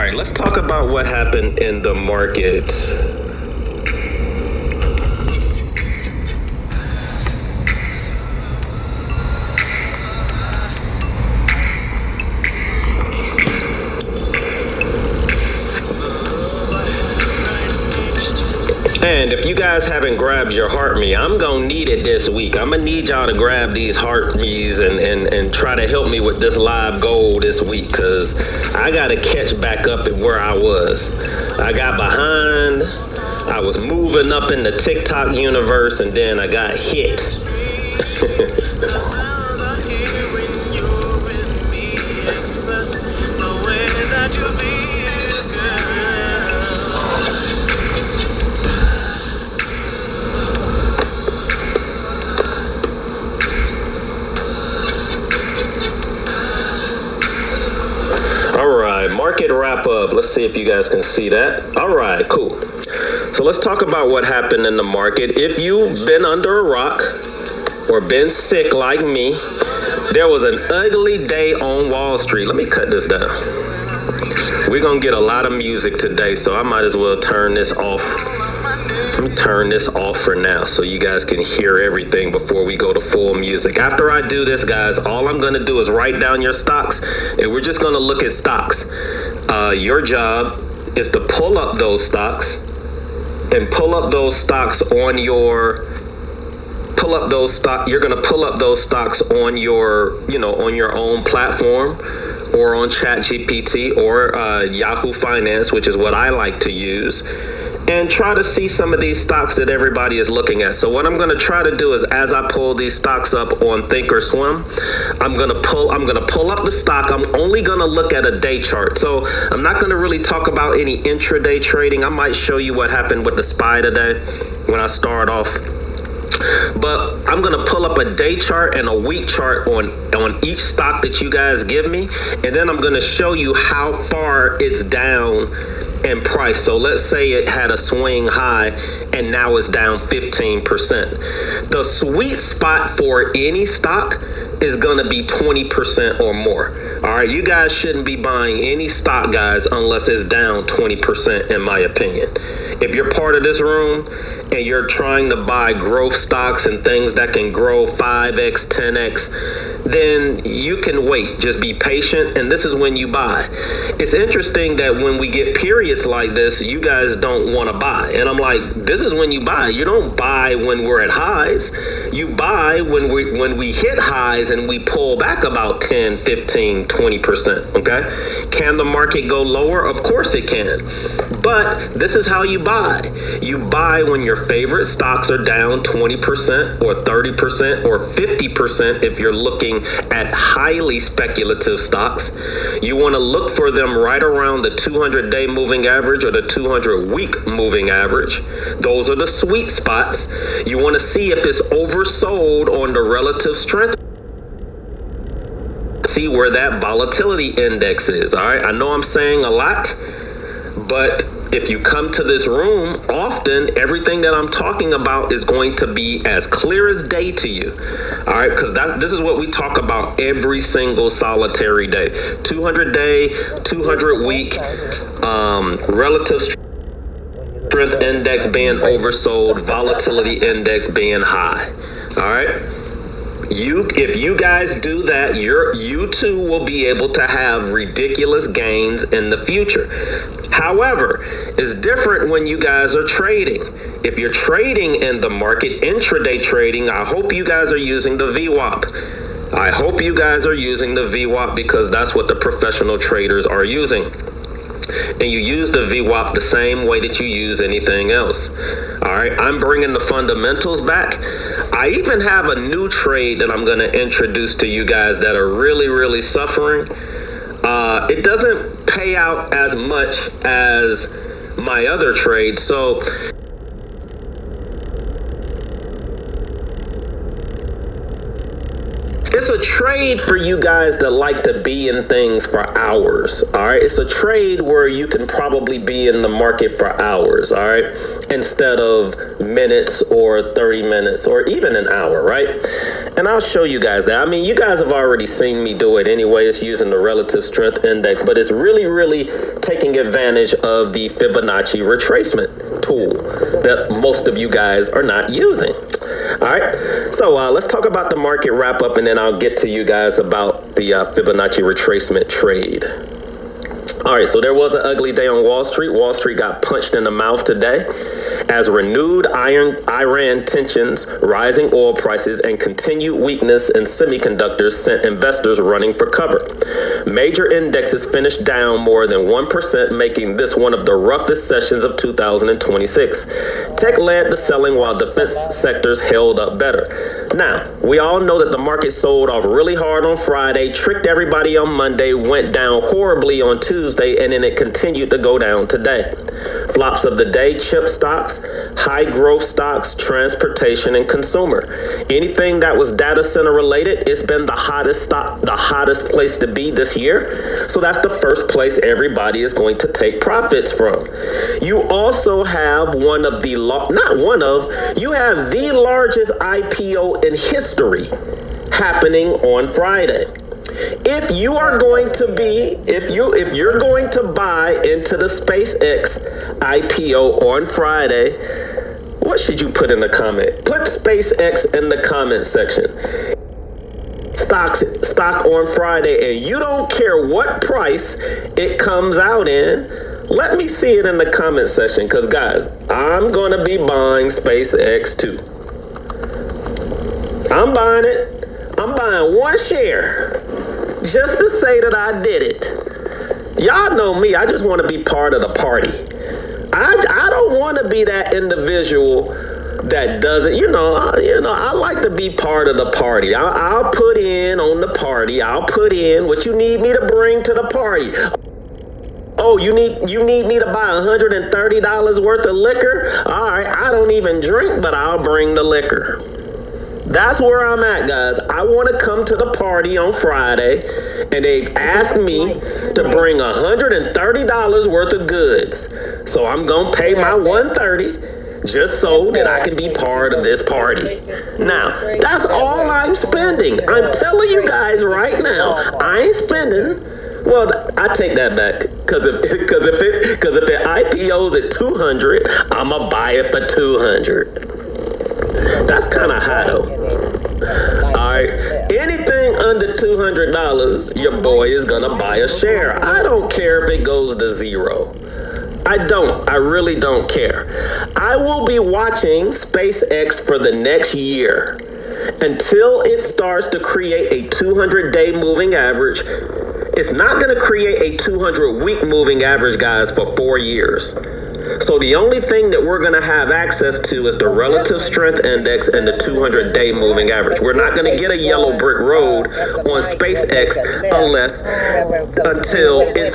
right, let's talk about what happened in the market. And if you guys haven't grabbed your heart me, I'm gonna need it this week. I'm gonna need y'all to grab these heart me's and try to help me with this live goal this week, because I gotta catch back up at where I was. I got behind, I was moving up in the TikTok universe, and then I got hit. Market wrap up. Let's see if you guys can see that. All right, cool. So let's talk about what happened in the market. If you've been under a rock or been sick like me, there was an ugly day on Wall Street. Let me cut this down. We're going to get a lot of music today, so I might as well turn this off. Let me turn this off for now so you guys can hear everything before we go to full music. After I do this, guys, all I'm going to do is write down your stocks, and we're just going to look at stocks. Your job is to pull up those stocks and pull up those stocks on your you're going to pull up those stocks on your, on your own platform, or on ChatGPT or Yahoo Finance, which is what I like to use, and try to see some of these stocks that everybody is looking at. So what I'm going to try to do is, as I pull these stocks up on Thinkorswim, I'm going to pull up the stock. I'm only going to look at a day chart. So I'm not going to really talk about any intraday trading. I might show you what happened with the SPY today when I start off. But I'm going to pull up a day chart and a week chart on each stock that you guys give me. And then I'm going to show you how far it's down in price. So let's say it had a swing high and now it's down 15%. The sweet spot for any stock is going to be 20% or more. All right, you guys shouldn't be buying any stock, guys, unless it's down 20%, in my opinion. If you're part of this room and you're trying to buy growth stocks and things that can grow 5x, 10x, then you can wait. Just be patient, and this is when you buy. It's interesting that when we get periods like this, you guys don't want to buy. And I'm like, this is when you buy. You don't buy when we're at highs. You buy when we hit highs and we pull back about 10, 15, 20%, okay? Can the market go lower? Of course it can. But this is how you buy. You buy when your favorite stocks are down 20% or 30% or 50% if you're looking at highly speculative stocks. You want to look for them right around the 200-day moving average or the 200-week moving average. Those are the sweet spots. You want to see if it's oversold on the relative strength. See where that volatility index is. All right, I know I'm saying a lot, but if you come to this room often, everything that I'm talking about is going to be as clear as day to you. All right, because this is what we talk about every single solitary day. 200-day, 200-week, relative strength index being oversold, volatility index being high. All right. If you guys do that, you too will be able to have ridiculous gains in the future. However, it's different when you guys are trading. If you're trading in the market, intraday trading, I hope you guys are using the VWAP. I hope you guys are using the VWAP, because that's what the professional traders are using. And you use the VWAP the same way that you use anything else. All right, I'm bringing the fundamentals back. I even have a new trade that I'm going to introduce to you guys that are really, really suffering. It doesn't pay out as much as my other trade. So it's a trade for you guys that like to be in things for hours. All right. It's a trade where you can probably be in the market for hours. All right. Instead of minutes or 30 minutes or even an hour. Right. And I'll show you guys that. I mean, you guys have already seen me do it anyway. It's using the relative strength index, but it's really taking advantage of the Fibonacci retracement tool that most of you guys are not using. All right, so let's talk about the market wrap up, and then I'll get to you guys about the Fibonacci retracement trade. All right, so there was an ugly day on Wall Street. Wall Street got punched in the mouth today as renewed Iran tensions, rising oil prices, and continued weakness in semiconductors sent investors running for cover. Major indexes finished down more than 1%, making this one of the roughest sessions of 2026. Tech led the selling while defense sectors held up better. Now, we all know that the market sold off really hard on Friday, tricked everybody on Monday, went down horribly on Tuesday, and then it continued to go down today. Flops of the day: chip stocks, high growth stocks, transportation, and consumer. Anything that was data center related, it's been the hottest stock, the hottest place to be this year. So that's the first place everybody is going to take profits from. You also have you have the largest IPO in history happening on Friday. If you are going to be, if you're going to buy into the SpaceX IPO on Friday, what should you put in the comment? Put SpaceX in the comment section. Stock on Friday, and you don't care what price it comes out in. Let me see it in the comment section, because guys, I'm going to be buying SpaceX too. I'm buying it. I'm buying one share just to say that I did it. Y'all know me. I just want to be part of the party. I don't want to be that individual that does it. I like to be part of the party. I'll put in on the party. I'll put in what you need me to bring to the party. Oh, you need me to buy $130 worth of liquor? All right, I don't even drink, but I'll bring the liquor. That's where I'm at, guys. I want to come to the party on Friday, and they've asked me to bring $130 worth of goods. So I'm going to pay my $130 just so that I can be part of this party. Now, that's all I'm spending. I'm telling you guys right now, I ain't spending. Well, I take that back, because if it IPOs at 200, I'm gonna buy it for 200. That's kind of high though. All right, anything under $200, your boy is gonna buy a share. I don't care if it goes to zero. I really don't care. I will be watching SpaceX for the next year until it starts to create a 200-day moving average. It's not going to create a 200-week moving average, guys, for 4 years. So the only thing that we're going to have access to is the relative strength index and the 200-day moving average. We're not going to get a yellow brick road on SpaceX until it's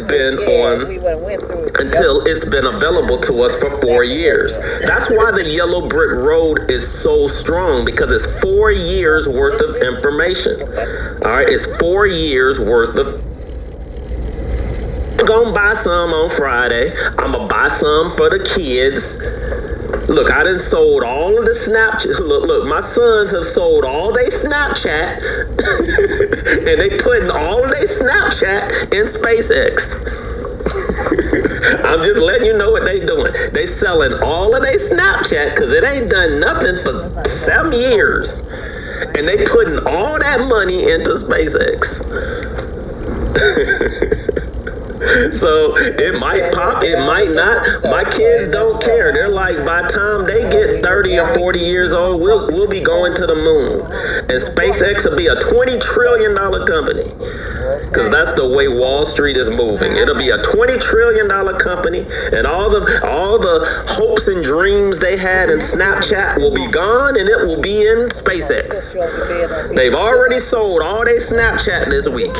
been available to us for 4 years. That's why the yellow brick road is so strong, because it's 4 years worth of information. All right, it's 4 years worth of. I'm gonna buy some on Friday. I'm gonna buy some for the kids. Look, I done sold all of the Snapchat. Look, my sons have sold all their Snapchat, and they putting all of their Snapchat in SpaceX. I'm just letting you know what they doing. They selling all of their Snapchat because it ain't done nothing for 7 years, and they putting all that money into SpaceX. So it might pop, it might not. My kids don't care. They're like, by the time they get 30 or 40 years old, we'll be going to the moon. And SpaceX will be a $20 trillion company. Because that's the way Wall Street is moving. It'll be a $20 trillion company, and all the hopes and dreams they had in Snapchat will be gone, and it will be in SpaceX. They've already sold all their Snapchat this week.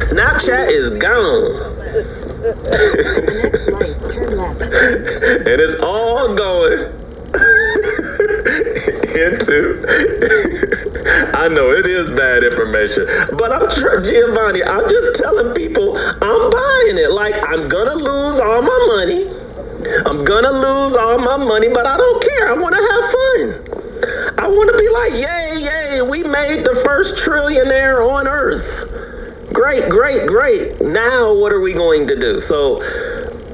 Snapchat is gone. And it's all going into. I know it is bad information, but Giovanni, I'm just telling people I'm buying it. Like, I'm gonna lose all my money. I'm gonna lose all my money, but I don't care. I want to have fun. I want to be like, yay, we made the first trillionaire on Earth. Great. Now what are we going to do? So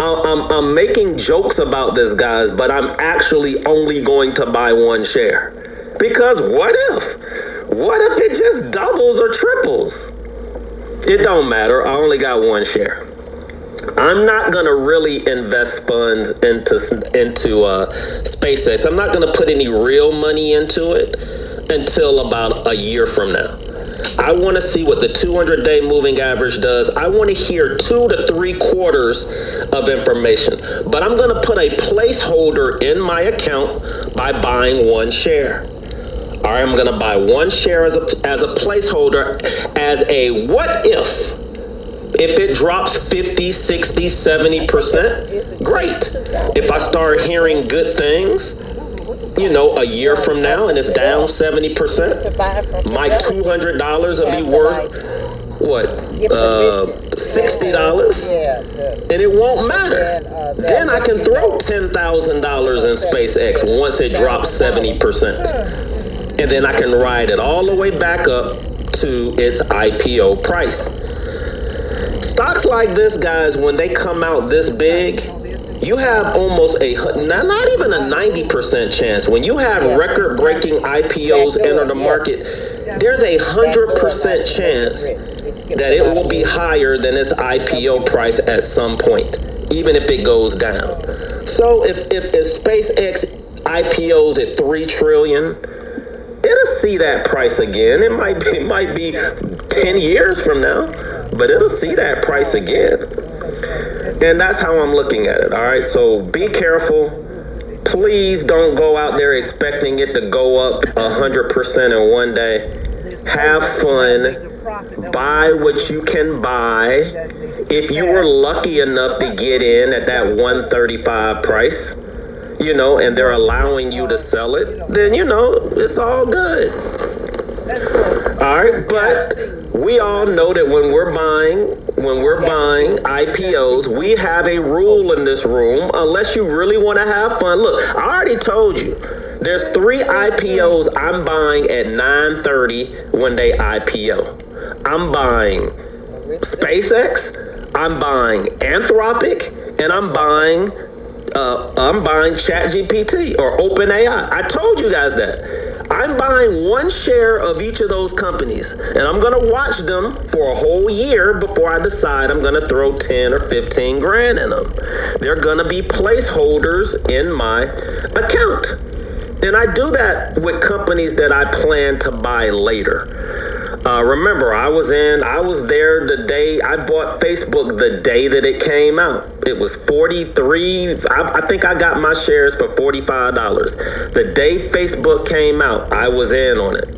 I'm making jokes about this, guys, but I'm actually only going to buy one share. Because what if it just doubles or triples? It don't matter. I only got one share. I'm not gonna really invest funds into SpaceX. I'm not gonna put any real money into it until about a year from now. I want to see what the 200-day moving average does. I want to hear 2 to 3 quarters of information. But I'm going to put a placeholder in my account by buying one share. All right, I'm going to buy one share as a placeholder, as a what if. If it drops 50, 60, 70%, great. If I start hearing good things, a year from now and it's down 70%, my $200 will be worth $60, and it won't matter. Then I can throw $10,000 in SpaceX once it drops 70%, and then I can ride it all the way back up to its IPO price. Stocks like this, guys, when they come out this big, you have almost not even a 90% chance. When you have record-breaking IPOs enter the market, there's a 100% chance that it will be higher than its IPO price at some point, even if it goes down. So if SpaceX IPOs at $3 trillion, it'll see that price again. It might be 10 years from now, but it'll see that price again. And that's how I'm looking at it. All right. So be careful. Please don't go out there expecting it to go up 100% in one day. Have fun. Buy what you can buy. If you were lucky enough to get in at that 135 price, and they're allowing you to sell it, then, it's all good. All right. But we all know that when we're buying IPOs, we have a rule in this room, unless you really want to have fun. Look, I already told you, there's 3 IPOs I'm buying at 9:30 when they IPO. I'm buying SpaceX, I'm buying Anthropic, and I'm buying ChatGPT or OpenAI. I told you guys that. I'm buying one share of each of those companies, and I'm going to watch them for a whole year before I decide I'm going to throw 10 or 15 grand in them. They're going to be placeholders in my account. And I do that with companies that I plan to buy later. Remember, I was there the day I bought Facebook, the day that it came out. It was 43. I think I got my shares for $45. The day Facebook came out, I was in on it.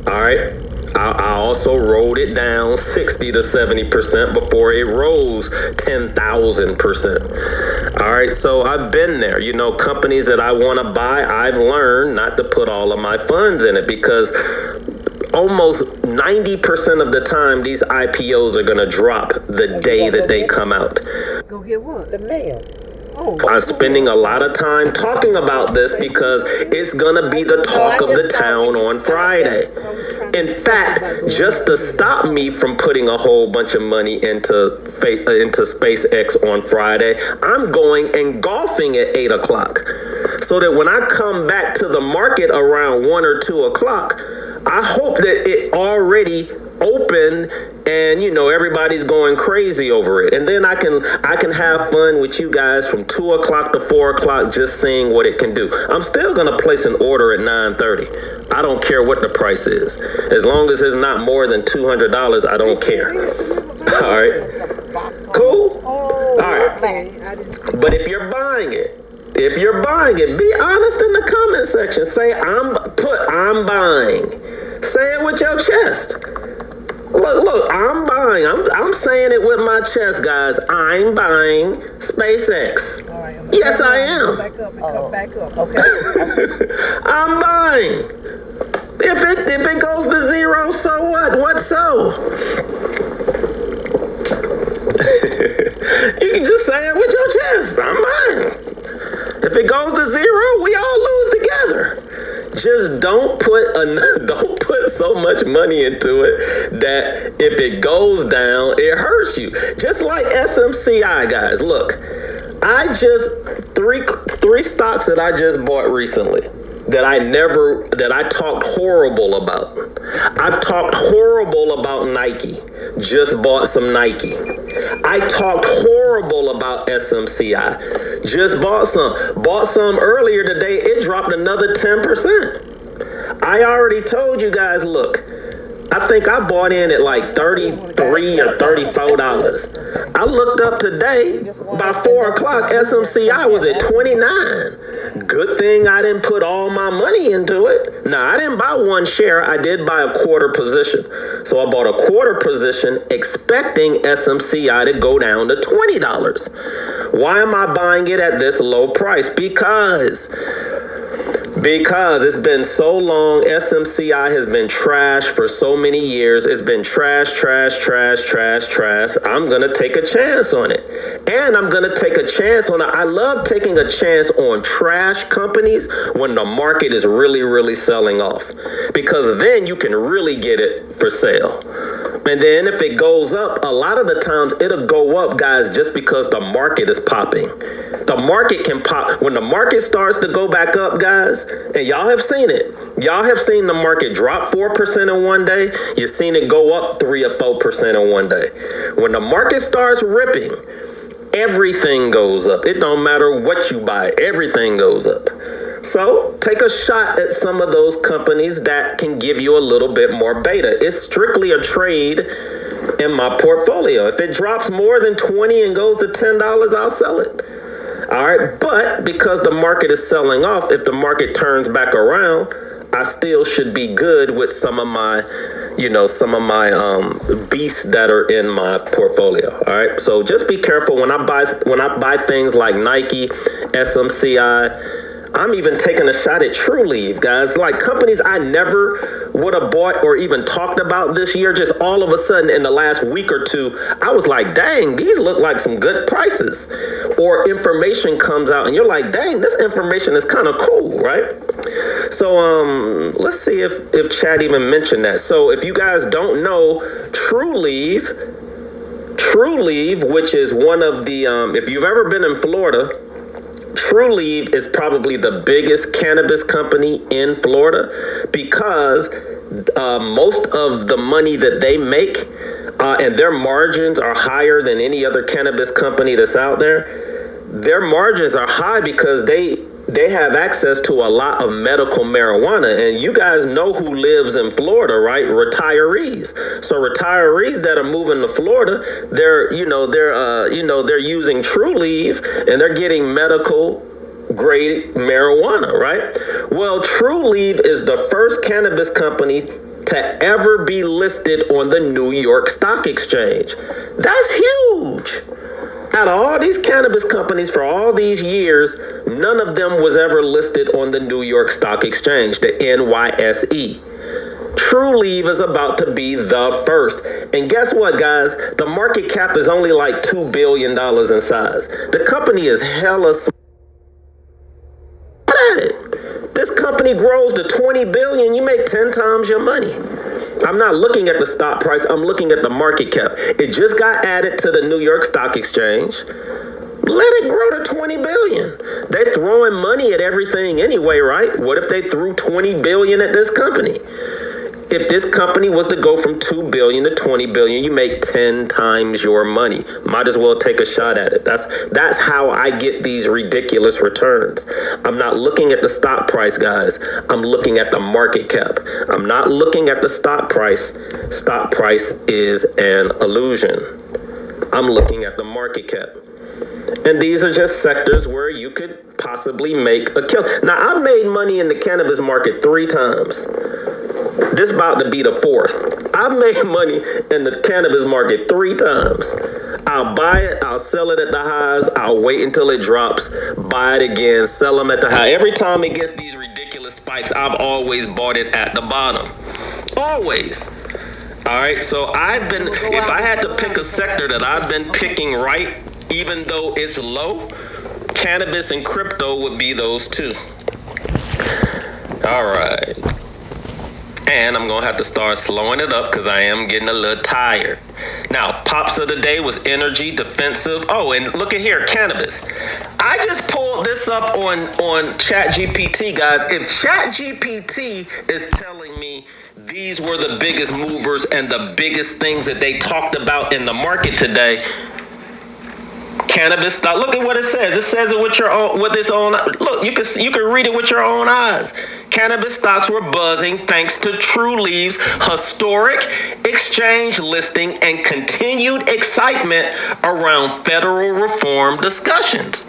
All right. I also rode it down 60 to 70% before it rose 10,000%. All right. So I've been there. Companies that I want to buy, I've learned not to put all of my funds in it, because almost 90% of the time, these IPOs are going to drop the day that they come out. Go get what? The mail. I'm spending a lot of time talking about this because it's going to be the talk of the town on Friday. In fact, just to stop me from putting a whole bunch of money into SpaceX on Friday, I'm going and golfing at 8 o'clock. So that when I come back to the market around 1 or 2 o'clock, I hope that it already opened and everybody's going crazy over it, and then I can have fun with you guys from 2 o'clock to 4 o'clock, just seeing what it can do. I'm still gonna place an order at 9:30. I don't care what the price is, as long as it's not more than $200. I don't care. All right, cool. All right, but if you're buying it, be honest in the comment section. Say I'm buying. Say it with your chest. Look, I'm buying. I'm saying it with my chest, guys. I'm buying SpaceX. Right, yes, I am. Back up and come back up. Okay. I'm buying. If it goes to zero, so what? What so? You can just say it with your chest. I'm buying. If it goes to zero, we all lose together. just don't put so much money into it that if it goes down, it hurts you. Just like SMCI, guys. Look, I just three stocks that I just bought recently that I talked horrible about. I've talked horrible about Nike. Just bought some Nike. I talked horrible about SMCI. Just bought some. Bought some earlier today. It dropped another 10%. I already told you guys, look, I think I bought in at like $33 or $34. I looked up today, by 4 o'clock, SMCI was at 29. Good thing I didn't put all my money into it. Now, I didn't buy one share. I did buy a quarter position. So I bought a quarter position expecting SMCI to go down to $20. Why am I buying it at this low price? Because it's been so long. SMCI has been trash for so many years. It's been trash. I'm going to take a chance on it. And I'm going to take a chance on it. I love taking a chance on trash companies when the market is really, really selling off. Because then you can really get it for sale. And then if it goes up, a lot of the times it'll go up, guys, just because the market is popping. The market can pop. When the market starts to go back up, guys, and y'all have seen it. Y'all have seen the market drop 4% in one day. You've seen it go up 3 or 4% in one day. When the market starts ripping, everything goes up. It don't matter what you buy. Everything goes up. So take a shot at some of those companies that can give you a little bit more beta. It's strictly a trade in my portfolio. If it drops more than 20 and goes to $10, I'll sell it. All right. But because the market is selling off, if the market turns back around, I still should be good with some of my beasts that are in my portfolio. All right. So just be careful when I buy things like Nike, SMCI. I'm even taking a shot at TrueLeave, guys. Like companies I never would have bought or even talked about this year. Just all of a sudden in the last week or two, I was like, dang, these look like some good prices. Or information comes out and you're like, dang, this information is kind of cool, right? So let's see if Chad even mentioned that. So if you guys don't know, TrueLeave, which is one of the, if you've ever been in Florida, TrueLeave is probably the biggest cannabis company in Florida because most of the money that they make and their margins are higher than any other cannabis company that's out there. Their margins are high because they have access to a lot of medical marijuana, and you guys know who lives in Florida, right? Retirees. So retirees that are moving to Florida, they're using TrueLeave and they're getting medical grade marijuana, right? Well, TrueLeave is the first cannabis company to ever be listed on the New York Stock Exchange. That's huge. Out of all these cannabis companies for all these years, none of them was ever listed on the New York Stock Exchange, the NYSE. TrueLeave is about to be the first. And guess what, guys? The market cap is only like $2 billion in size. The company is hella small. This company grows to 20 billion, you make 10 times your money. I'm not looking at the stock price, I'm looking at the market cap. It just got added to the New York Stock Exchange. Let it grow to 20 billion. They're throwing money at everything anyway, right? What if they threw 20 billion at this company? If this company was to go from 2 billion to 20 billion, you make 10 times your money. Might as well take a shot at it. That's how I get these ridiculous returns. I'm not looking at the stock price, guys. I'm looking at the market cap. I'm not looking at the stock price. Stock price is an illusion. I'm looking at the market cap. And these are just sectors where you could possibly make a kill. Now, I've made money in the cannabis market 3 times. This about to be the 4th. I've made money in the cannabis market 3 times. I'll buy it, I'll sell it at the highs, I'll wait until it drops, buy it again, sell them at the high. Every time it gets these ridiculous spikes, I've always bought it at the bottom. Always. All right, so if I had to pick a sector that I've been picking right, even though it's low, cannabis and crypto would be those 2. All right. And I'm going to have to start slowing it up because I am getting a little tired. Now, pops of the day was energy, defensive. Oh, and look at here, cannabis. I just pulled this up on ChatGPT, guys. If ChatGPT is telling me these were the biggest movers and the biggest things that they talked about in the market today, cannabis stock. Look at what it says. It says it with its own. Look, you can read it with your own eyes. Cannabis stocks were buzzing thanks to Trulieve's historic exchange listing and continued excitement around federal reform discussions.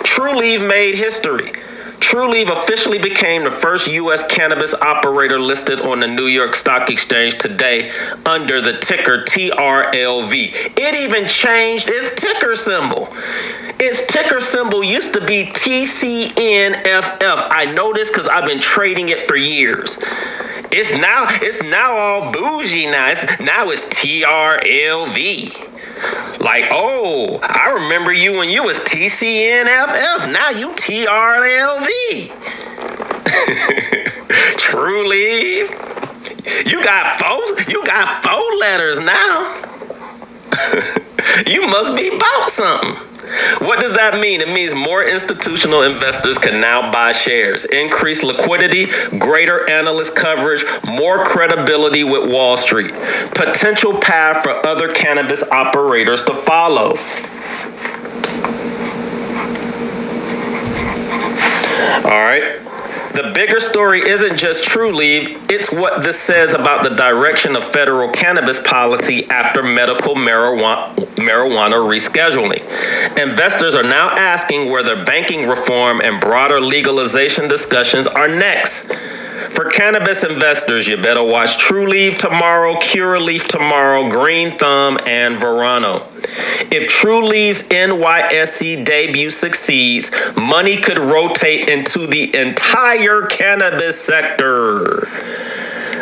Trulieve made history. Trulieve officially became the first U.S. cannabis operator listed on the New York Stock Exchange today under the ticker TRLV. It even changed its ticker symbol. Its ticker symbol used to be TCNFF. I know this because I've been trading it for years. It's now all bougie now. Now it's TRLV. Like, oh, I remember you when you was TCNFF. Now you TRLV. Trulieve. You got four letters now. You must be about something. What does that mean? It means more institutional investors can now buy shares, increase liquidity, greater analyst coverage, more credibility with Wall Street. Potential path for other cannabis operators to follow. All right. The bigger story isn't just Trulieve, it's what this says about the direction of federal cannabis policy after medical marijuana rescheduling. Investors are now asking whether banking reform and broader legalization discussions are next. For cannabis investors, you better watch Trulieve tomorrow, Curaleaf tomorrow, Green Thumb, and Verano. If Trulieve's NYSE debut succeeds, money could rotate into the entire cannabis sector.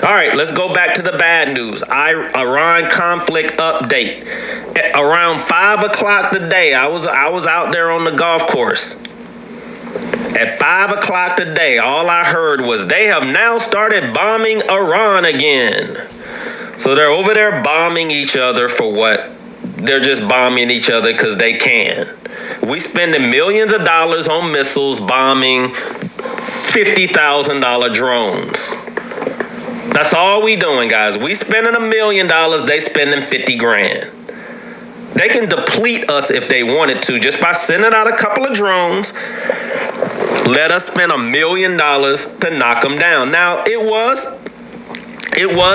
All right, let's go back to the bad news. Iran conflict update. At around 5 o'clock today, I was out there on the golf course. At 5 o'clock today, all I heard was they have now started bombing Iran again. So they're over there bombing each other for what? They're just bombing each other because they can. We spending millions of dollars on missiles bombing $50,000 drones. That's all we doing, guys. We spending $1 million, they spending 50 grand. They can deplete us if they wanted to just by sending out a couple of drones. Let us spend $1 million to knock them down. Now, it was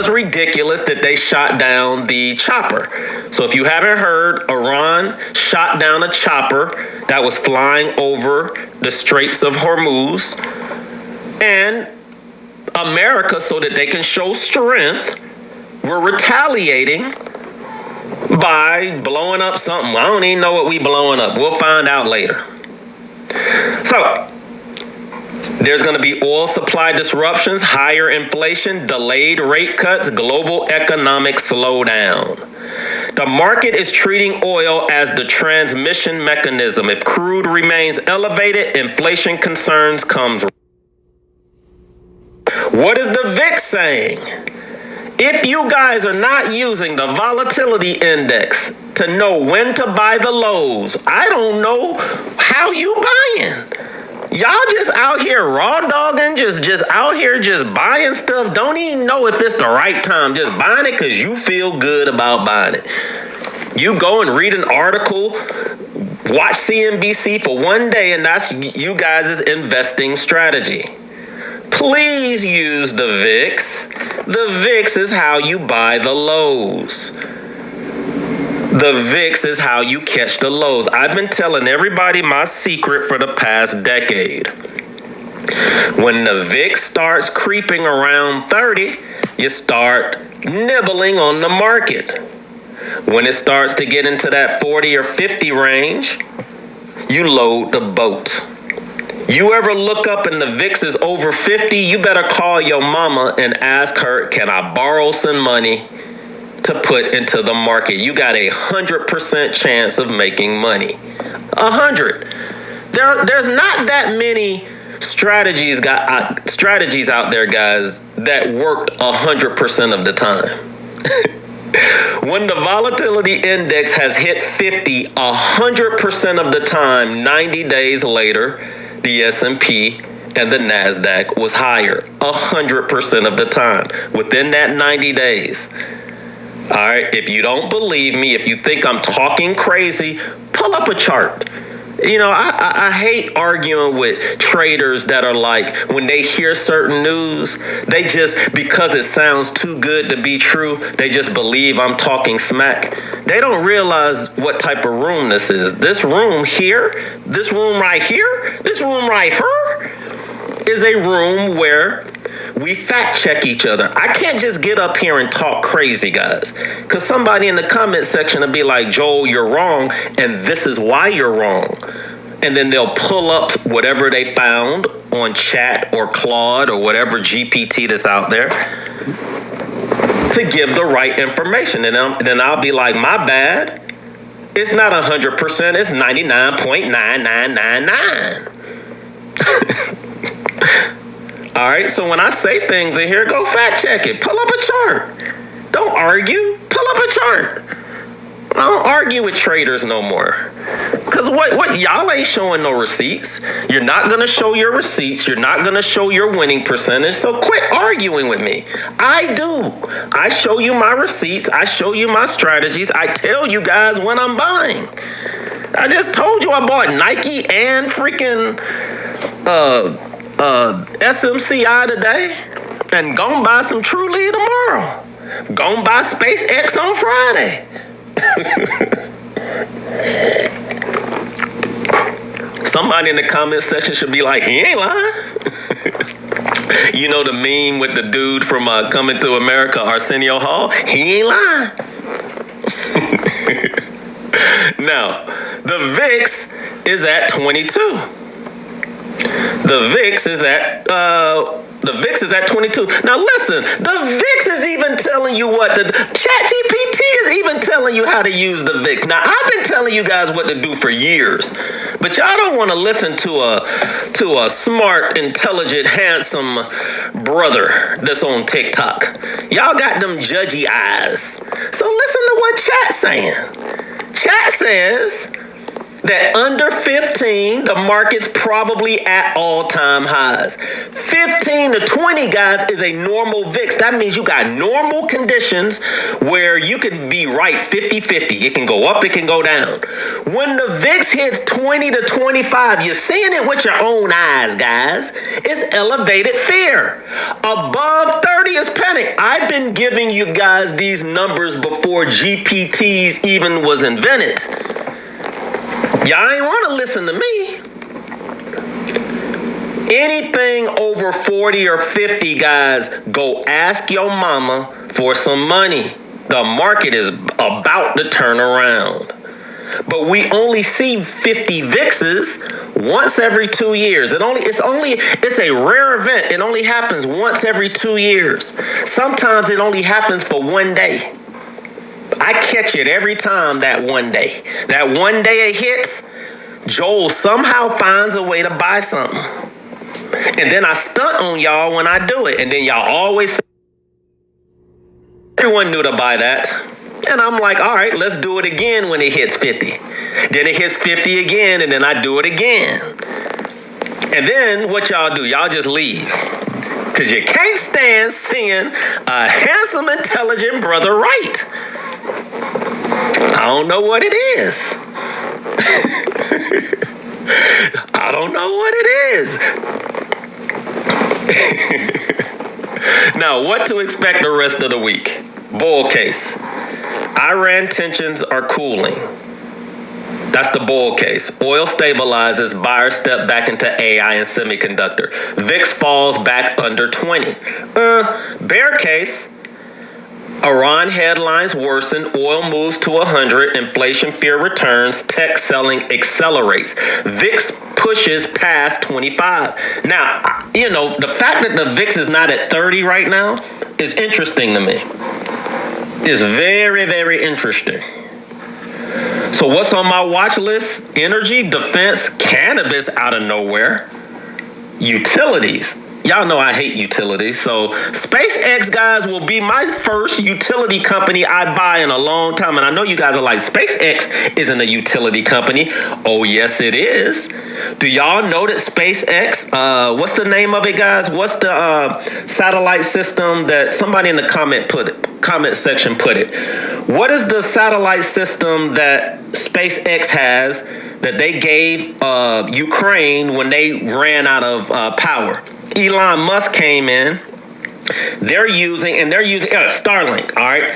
ridiculous that they shot down the chopper. So if you haven't heard, Iran shot down a chopper that was flying over the Straits of Hormuz. And America, so that they can show strength, we're retaliating by blowing up something. I don't even know what we blowing up. We'll find out later. So there's going to be oil supply disruptions, higher inflation, delayed rate cuts, global economic slowdown. The market is treating oil as the transmission mechanism. If crude remains elevated, inflation concerns comes. What is the VIX saying? If you guys are not using the volatility index to know when to buy the lows, I don't know how you buying. Y'all just out here raw dogging, just out here just buying stuff. Don't even know if it's the right time. Just buying it because you feel good about buying it. You go and read an article, watch CNBC for one day, and that's you guys' investing strategy. Please use the VIX. The VIX is how you buy the lows. The VIX is how you catch the lows. I've been telling everybody my secret for the past decade. When the VIX starts creeping around 30, you start nibbling on the market. When it starts to get into that 40 or 50 range, you load the boat. You ever look up and the VIX is over 50, you better call your mama and ask her, can I borrow some money to put into the market? You got 100% chance of making money. 100. There's not that many strategies out there, guys, that worked 100% of the time. When the volatility index has hit 50 100% of the time, 90 days later, the S&P and the NASDAQ was higher 100% of the time within that 90 days. All right, if you don't believe me, if you think I'm talking crazy, pull up a chart. You know, I hate arguing with traders that are like, when they hear certain news, they just, because it sounds too good to be true, they just believe I'm talking smack. They don't realize what type of room this is. This room here, this room right here, this room right here is a room where we fact check each other. I can't just get up here and talk crazy, guys, because somebody in the comment section will be like, Joel, you're wrong, and this is why you're wrong. And then they'll pull up whatever they found on Chat or Claude or whatever GPT that's out there to give the right information. And then I'll be like, my bad. It's not 100%, it's 99.9999. All right, so when I say things in here, go fact check it. Pull up a chart. Don't argue. Pull up a chart. I don't argue with traders no more. Because what y'all ain't showing no receipts. You're not going to show your receipts. You're not going to show your winning percentage. So quit arguing with me. I do. I show you my receipts. I show you my strategies. I tell you guys when I'm buying. I just told you I bought Nike and freaking SMCI today, and gonna buy some Truly tomorrow. Gonna buy SpaceX on Friday. Somebody in the comment section should be like, he ain't lying. You know the meme with the dude from Coming to America, Arsenio Hall? He ain't lying. Now, the VIX is at 22. The VIX is at 22. Now listen, the VIX is even telling you what the ChatGPT is even telling you how to use the VIX. Now I've been telling you guys what to do for years, but y'all don't want to listen to a smart, intelligent, handsome brother that's on TikTok. Y'all got them judgy eyes. So listen to what Chat's saying. Chat says that under 15, the market's probably at all-time highs. 15 to 20, guys, is a normal VIX. That means you got normal conditions where you can be right 50-50. It can go up, it can go down. When the VIX hits 20 to 25, you're seeing it with your own eyes, guys. It's elevated fear. Above 30 is panic. I've been giving you guys these numbers before GPTs even was invented. Y'all ain't want to listen to me. Anything over 40 or 50, guys, go ask your mama for some money. The market is about to turn around. But we only see 50 VIXs once every 2 years. It's a rare event. It only happens once every 2 years. Sometimes it only happens for 1 day. I catch it every time that 1 day. That 1 day it hits, Joel somehow finds a way to buy something. And then I stunt on y'all when I do it. And then y'all always say, everyone knew to buy that. And I'm like, all right, let's do it again when it hits 50. Then it hits 50 again, and then I do it again. And then what y'all do? Y'all just leave. Because you can't stand seeing a handsome, intelligent brother right. I don't know what it is. I don't know what it is. Now, what to expect the rest of the week? Bull case. Iran tensions are cooling. That's the bull case. Oil stabilizes, buyers step back into AI and semiconductor. VIX falls back under 20. Bear case. Iran headlines worsen, oil moves to 100, inflation fear returns, tech selling accelerates. VIX pushes past 25. Now, you know, the fact that the VIX is not at 30 right now is interesting to me. It's very, very interesting. So what's on my watch list? Energy, defense, cannabis out of nowhere. utilities. Y'all know I hate utilities. So SpaceX, guys, will be my first utility company I buy in a long time. And I know you guys are like, SpaceX isn't a utility company. Oh, yes, it is. Do y'all know that SpaceX, what's the name of it, guys? What's the satellite system that somebody in the comment section put it? What is the satellite system that SpaceX has that they gave Ukraine when they ran out of power? Elon Musk came in. They're using Starlink. All right.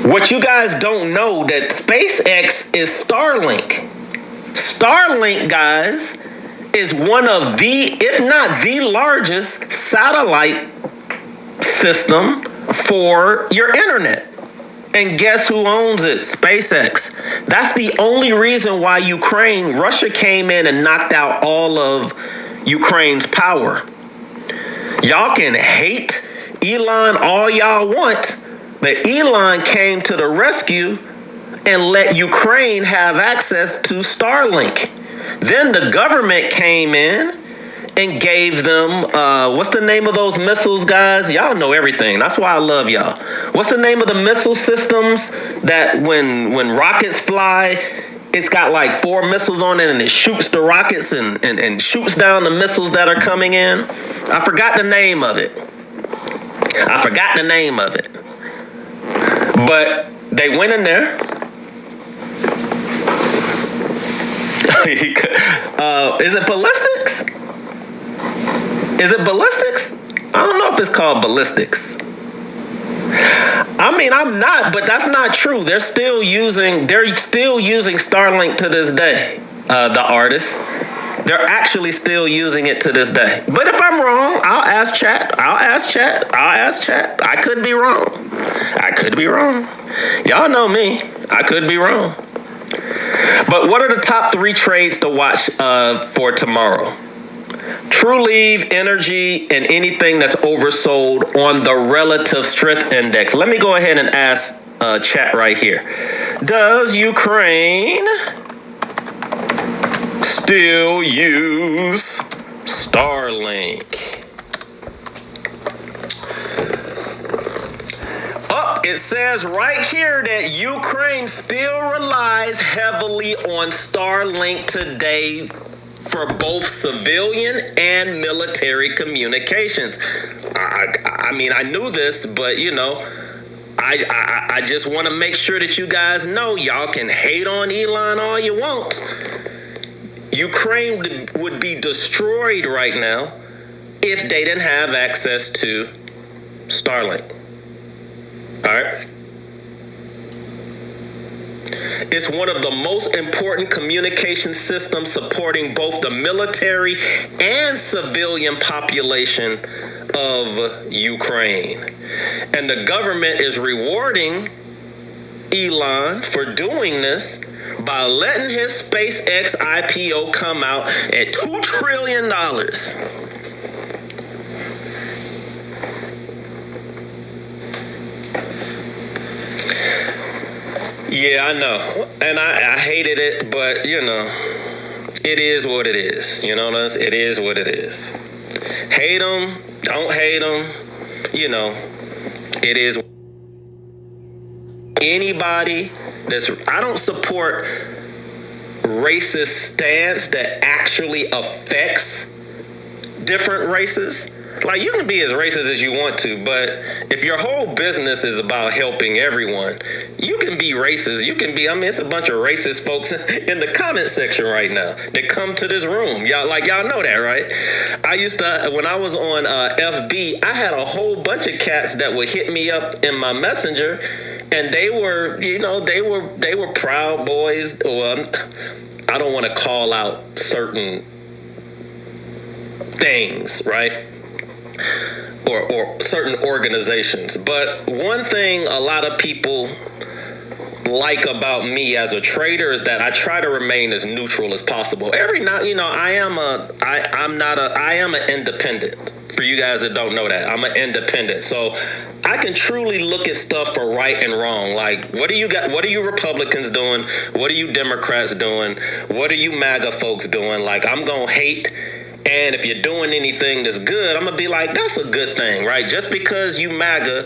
What you guys don't know that SpaceX is Starlink. Starlink, guys, is one of the, if not the largest satellite system for your internet. And guess who owns it? SpaceX. That's the only reason why Russia came in and knocked out all of Ukraine's power. Y'all can hate Elon all y'all want, but Elon came to the rescue and let Ukraine have access to Starlink. Then the government came in and gave them, what's the name of those missiles, guys? Y'all know everything. That's why I love y'all. What's the name of the missile systems that when rockets fly, it's got like 4 missiles on it and it shoots the rockets and shoots down the missiles that are coming in? I forgot the name of it. But they went in there. Is it ballistics? I don't know if it's called ballistics. I mean, I'm not, but that's not true. They're still using Starlink to this day. The artists, they're actually still using it to this day. But if I'm wrong, I'll ask chat. I could be wrong. Y'all know me. I could be wrong. But what are the top 3 trades to watch for tomorrow? Trulieve, Energy, and anything that's oversold on the relative strength index. Let me go ahead and ask chat right here. Does Ukraine still use Starlink? It says right here that Ukraine still relies heavily on Starlink today for both civilian and military communications. I mean, I knew this, but I just want to make sure that you guys know. Y'all can hate on Elon all you want. Ukraine would be destroyed right now if they didn't have access to Starlink. All right. It's one of the most important communication systems supporting both the military and civilian population of Ukraine. And the government is rewarding Elon for doing this by letting his SpaceX IPO come out at $2 trillion. Yeah, I know. And I hated it, but, it is what it is. It is what it is. Hate them, don't hate them, it is. Anybody I don't support racist stance that actually affects different races. Like, you can be as racist as you want to, but if your whole business is about helping everyone, you can be racist. It's a bunch of racist folks in the comment section right now that come to this room. Y'all know that, right? I used to, when I was on FB, I had a whole bunch of cats that would hit me up in my messenger, and they were, they were Proud Boys. Well, I don't want to call out certain things, right? Or certain organizations. But one thing a lot of people like about me as a trader is that I try to remain as neutral as possible. I am an independent. For you guys that don't know that, I'm an independent. So I can truly look at stuff for right and wrong. Like, what are you Republicans doing? What are you Democrats doing? What are you MAGA folks doing? Like, I'm going to hate And if you're doing anything that's good, I'm gonna be like, that's a good thing, right? Just because you MAGA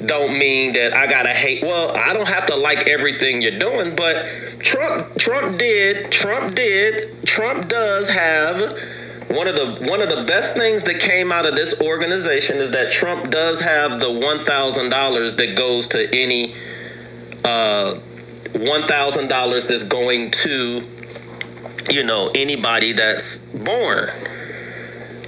don't mean that I gotta hate. Well, I don't have to like everything you're doing, but Trump does have one of the best things that came out of this organization is that Trump does have the $1,000 that goes to any $1,000 that's going to, anybody that's born.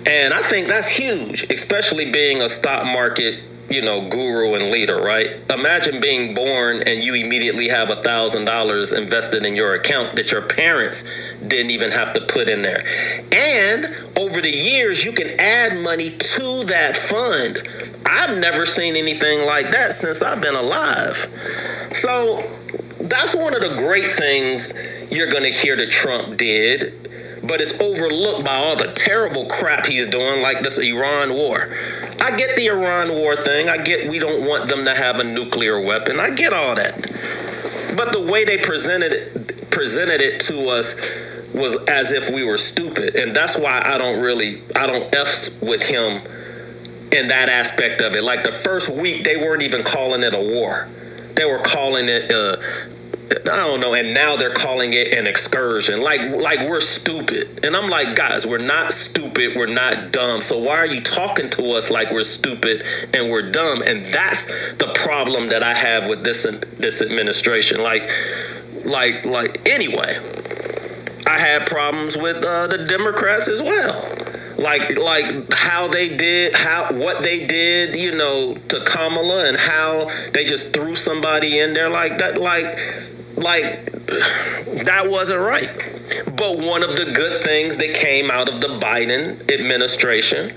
And I think that's huge, especially being a stock market, guru and leader, right? Imagine being born and you immediately have $1,000 invested in your account that your parents didn't even have to put in there. And over the years, you can add money to that fund. I've never seen anything like that since I've been alive. So that's one of the great things you're going to hear that Trump did, but it's overlooked by all the terrible crap he's doing, like this Iran war. I get the Iran war thing. I get we don't want them to have a nuclear weapon. I get all that. But the way they presented it to us was as if we were stupid. And that's why I don't F with him in that aspect of it. Like the first week, they weren't even calling it a war. They were calling it I don't know, and now they're calling it an excursion. Like we're stupid. And I'm like, guys, we're not stupid, we're not dumb. So why are you talking to us like we're stupid and we're dumb? And that's the problem that I have with this administration. Anyway, I had problems with the Democrats as well. Like how they did, what they did, to Kamala, and how they just threw somebody in there like that, that wasn't right. But one of the good things that came out of the Biden administration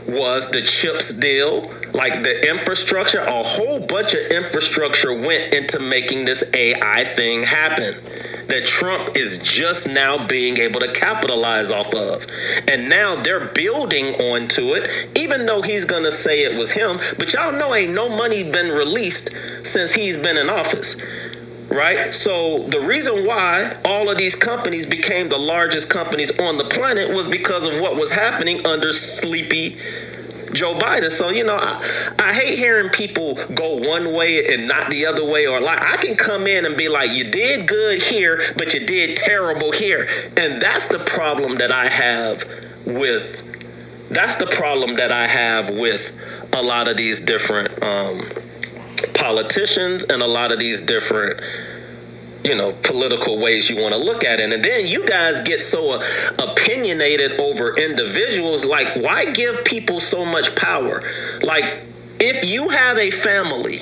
was the CHIPS deal, like the infrastructure. A whole bunch of infrastructure went into making this AI thing happen that Trump is just now being able to capitalize off of. And now they're building onto it, even though he's going to say it was him. But y'all know ain't no money been released since he's been in office. Right? So the reason why all of these companies became the largest companies on the planet was because of what was happening under sleepy Joe Biden. So, I hate hearing people go one way and not the other way. Or like, I can come in and be like, you did good here, but you did terrible here. And that's the problem that I have with a lot of these different politicians and a lot of these different political ways you want to look at it. And then you guys get so opinionated over individuals. Like, why give people so much power? Like, if you have a family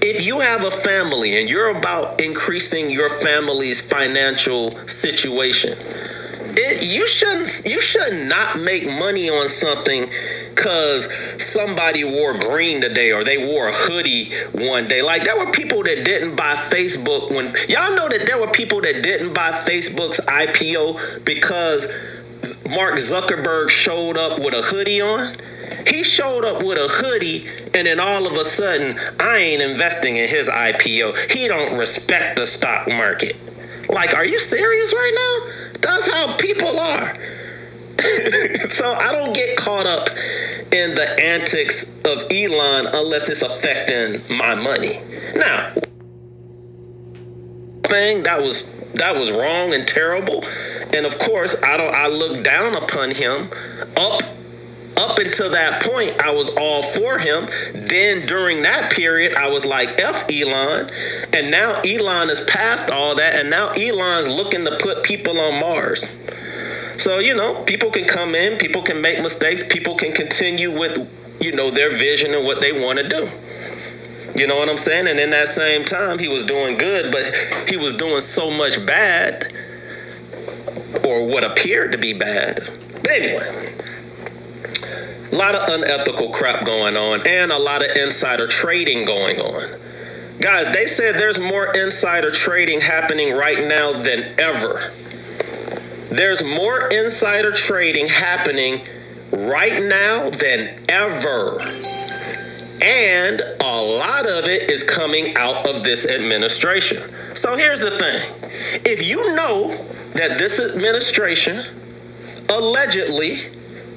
and you're about increasing your family's financial situation, you should not make money on something because somebody wore green today or they wore a hoodie one day. Like, there were people that didn't buy Facebook when y'all know that there were people that didn't buy Facebook's IPO because Mark Zuckerberg showed up with a hoodie on. He showed up with a hoodie, and then all of a sudden, I ain't investing in his IPO. He don't respect the stock market. Like, are you serious right now? That's how people are. So I don't get caught up in the antics of Elon unless it's affecting my money. Now, thing that was wrong and terrible, and of course I look down upon him. Up until that point, I was all for him. Then during that period, I was like, F Elon. And now Elon has passed all that, and now Elon's looking to put people on Mars. So, people can come in, people can make mistakes, people can continue with, their vision and what they want to do. You know what I'm saying? And in that same time, he was doing good, but he was doing so much bad, or what appeared to be bad. But anyway, a lot of unethical crap going on and a lot of insider trading going on. Guys, they said there's more insider trading happening right now than ever. There's more insider trading happening right now than ever. And a lot of it is coming out of this administration. So here's the thing. If you know that this administration allegedly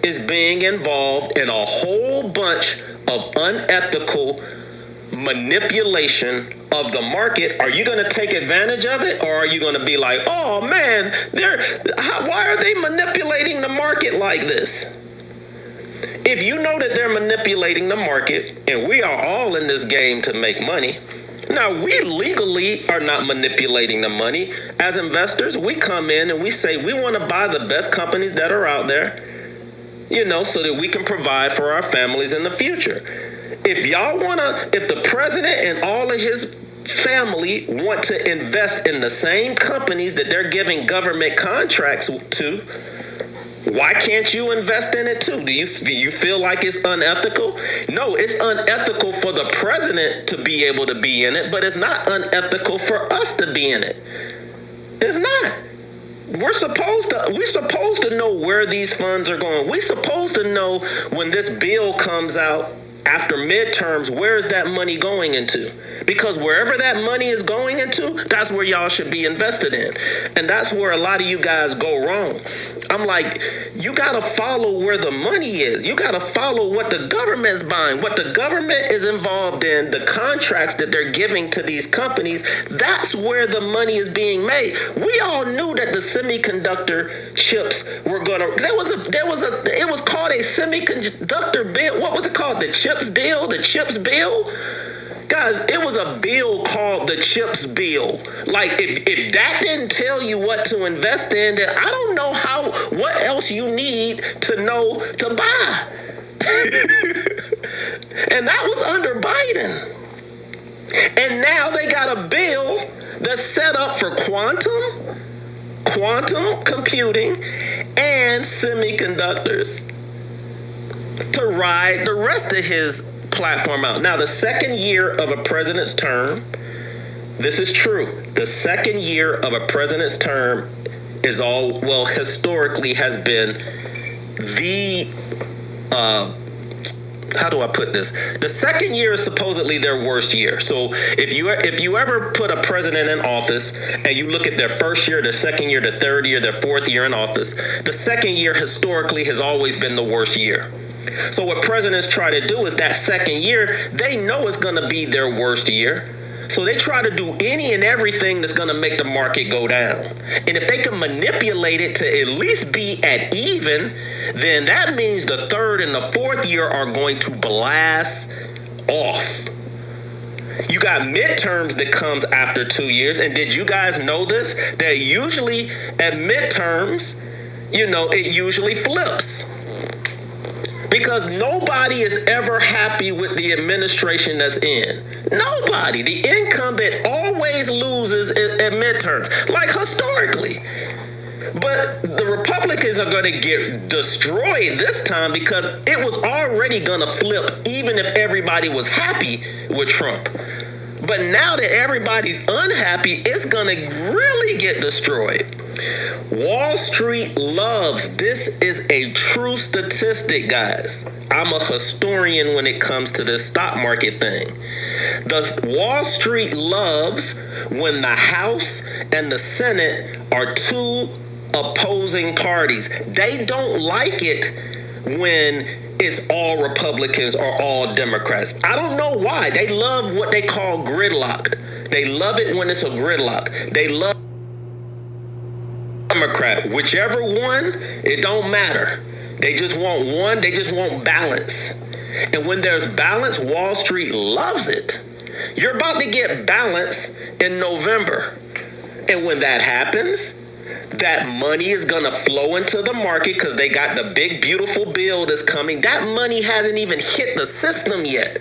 is being involved in a whole bunch of unethical manipulation of the market. Are you going to take advantage of it, or are you going to be like, oh man, why are they manipulating the market like this? If you know that they're manipulating the market, and we are all in this game to make money, now we legally are not manipulating the money. As investors, we come in and we say we want to buy the best companies that are out there, so that we can provide for our families in the future. If the president and all of his family want to invest in the same companies that they're giving government contracts to, why can't you invest in it too? Do you feel like it's unethical? No, it's unethical for the president to be able to be in it, but it's not unethical for us to be in it. It's not. We're supposed to know where these funds are going. We're supposed to know when this bill comes out after midterms, where is that money going into? Because wherever that money is going into, that's where y'all should be invested in. And that's where a lot of you guys go wrong. I'm like, you got to follow where the money is. You got to follow what the government's buying, what the government is involved in, the contracts that they're giving to these companies. That's where the money is being made. We all knew that the semiconductor chips were going to, it was called a semiconductor bill. What was it called? The CHIPS deal, the CHIPS bill. Guys, it was a bill called the CHIPS bill. Like, if that didn't tell you what to invest in, then I don't know what else you need to know to buy. And that was under Biden. And now they got a bill that's set up for quantum computing, and semiconductors to ride the rest of his platform out. Now, the second year of a president's term, this is true. The second year of a president's term is historically has been the, how do I put this? The second year is supposedly their worst year. So if you ever put a president in office and you look at their first year, their second year, their third year, their fourth year in office, the second year historically has always been the worst year. So what presidents try to do is that second year, they know it's going to be their worst year. So they try to do any and everything that's going to make the market go down. And if they can manipulate it to at least be at even, then that means the third and the fourth year are going to blast off. You got midterms that comes after 2 years. And did you guys know this? That usually at midterms, it usually flips. Because nobody is ever happy with the administration that's in. Nobody. The incumbent always loses at midterms, like historically. But the Republicans are going to get destroyed this time because it was already going to flip even if everybody was happy with Trump. But now that everybody's unhappy, it's going to really get destroyed. Wall Street loves, this is a true statistic, guys. I'm a historian when it comes to this stock market thing. The Wall Street loves when the House and the Senate are two opposing parties. They don't like it when it's all Republicans or all Democrats. I don't know why. They love what they call gridlock. They love it when it's a gridlock. They love Democrat, whichever one, it don't matter. They just want one, they just want balance. And when there's balance, Wall Street loves it. You're about to get balance in November. And when that happens, that money is going to flow into the market because they got the big, beautiful bill that's coming. That money hasn't even hit the system yet.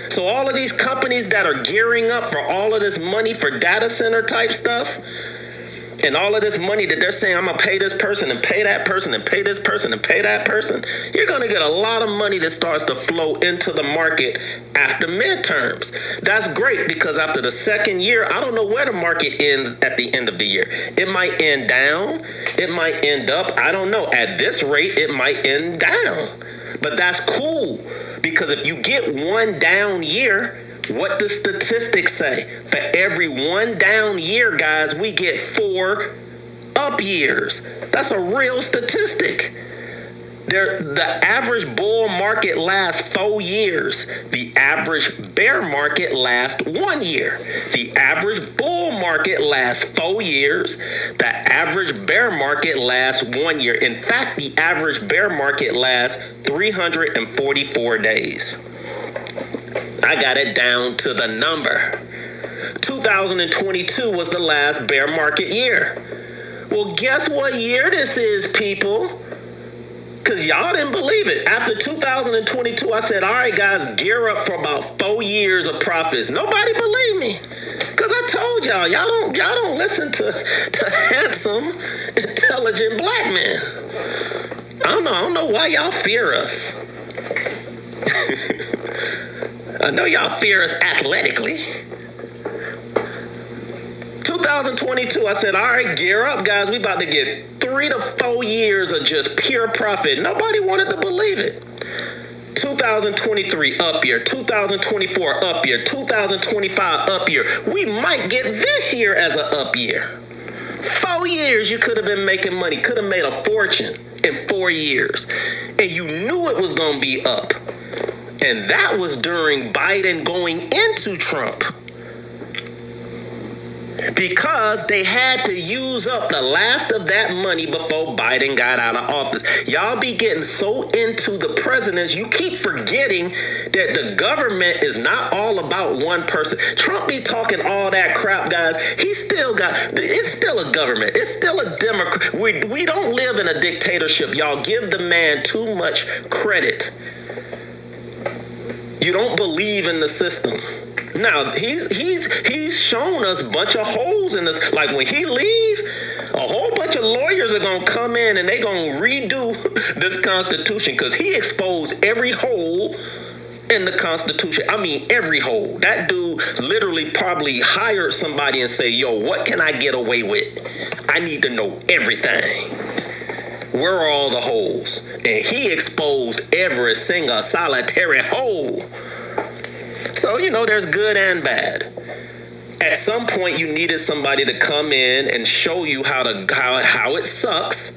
So all of these companies that are gearing up for all of this money for data center type stuff, and all of this money that they're saying, I'm going to pay this person and pay that person and pay this person and pay that person, you're going to get a lot of money that starts to flow into the market after midterms. That's great because after the second year, I don't know where the market ends at the end of the year. It might end down. It might end up. I don't know. At this rate, it might end down. But that's cool because if you get one down year, what does statistics say? For every one down year, guys, we get 4 up years. That's a real statistic. The average bull market lasts 4 years. The average bear market lasts 1 year. The average bull market lasts 4 years. The average bear market lasts 1 year. In fact, the average bear market lasts 344 days. I got it down to the number. 2022 was the last bear market year. Well, guess what year this is, people? Because y'all didn't believe it. After 2022, I said, all right, guys, gear up for about 4 years of profits. Nobody believed me. Because I told y'all don't listen to handsome, intelligent black men. I don't know why y'all fear us. I know y'all fear us athletically. 2022, I said, all right, gear up, guys. We about to get 3 to 4 years of just pure profit. Nobody wanted to believe it. 2023, up year. 2024, up year. 2025, up year. We might get this year as an up year. 4 years you could have been making money, could have made a fortune in 4 years. And you knew it was going to be up. And that was during Biden going into Trump. Because they had to use up the last of that money before Biden got out of office. Y'all be getting so into the presidents, you keep forgetting that the government is not all about one person. Trump be talking all that crap, guys. It's still a government. It's still a Democrat. We don't live in a dictatorship. Y'all give the man too much credit. You don't believe in the system. Now, he's shown us a bunch of holes in this. Like, when he leave, a whole bunch of lawyers are going to come in and they're going to redo this Constitution because he exposed every hole in the Constitution. I mean, every hole. That dude literally probably hired somebody and say, yo, what can I get away with? I need to know everything. Where are all the holes? And he exposed every single solitary hole. So, there's good and bad. At some point, you needed somebody to come in and show you how it sucks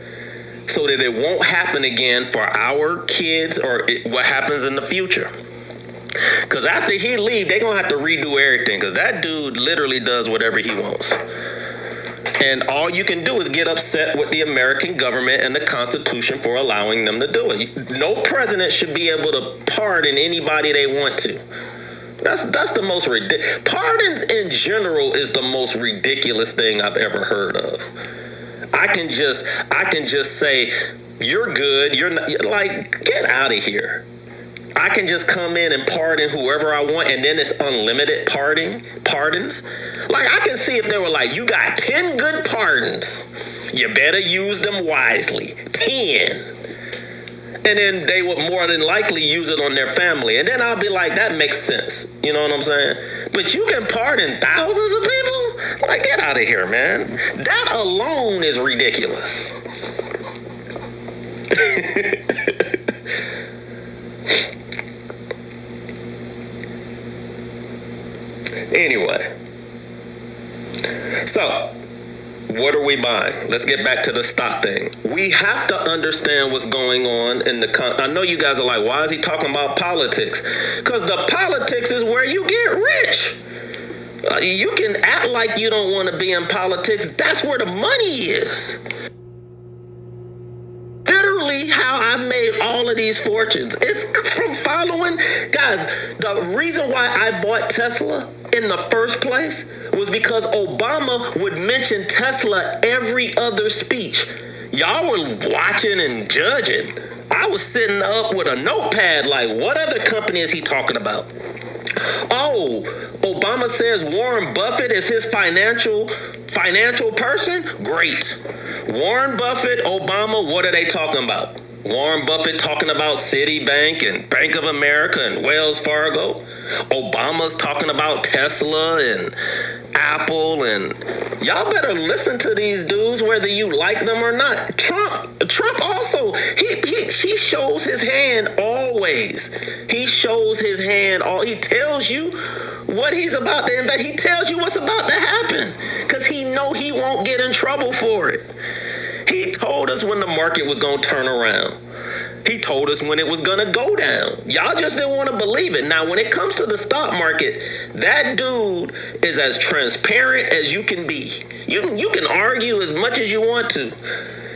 so that it won't happen again for our kids or what happens in the future. Because after he leaves, they're going to have to redo everything because that dude literally does whatever he wants. And all you can do is get upset with the American government and the Constitution for allowing them to do it. No president should be able to pardon anybody they want to. That's the most ridiculous. Pardons in general is the most ridiculous thing I've ever heard of. I can just say, you're good. You're not, like, get out of here. I can just come in and pardon whoever I want, and then it's unlimited pardons. Like, I can see if they were like, you got 10 good pardons. You better use them wisely. 10. And then they would more than likely use it on their family. And then I'll be like, that makes sense. You know what I'm saying? But you can pardon thousands of people? Like, get out of here, man. That alone is ridiculous. Anyway. So, what are we buying? Let's get back to the stock thing. We have to understand what's going on in I know you guys are like, why is he talking about politics? Because the politics is where you get rich. You can act like you don't want to be in politics. That's where the money is. Literally how I made all of these fortunes. It's from following. Guys, the reason why I bought Tesla in the first place was because Obama would mention Tesla every other speech. Y'all were watching and judging. I was sitting up with a notepad like, what other company is he talking about? Oh, Obama says Warren Buffett is his financial person? Great. Warren Buffett, Obama, what are they talking about? Warren Buffett talking about Citibank and Bank of America and Wells Fargo. Obama's talking about Tesla and Apple, and y'all better listen to these dudes whether you like them or not. Trump Trump also, he shows his hand always. He shows his hand he tells you what he's about to invest. He tells you what's about to happen because he know he won't get in trouble for it. He told us when the market was going to turn around. He told us when it was going to go down. Y'all just didn't want to believe it. Now, when it comes to the stock market, that dude is as transparent as you can be. You can argue as much as you want to.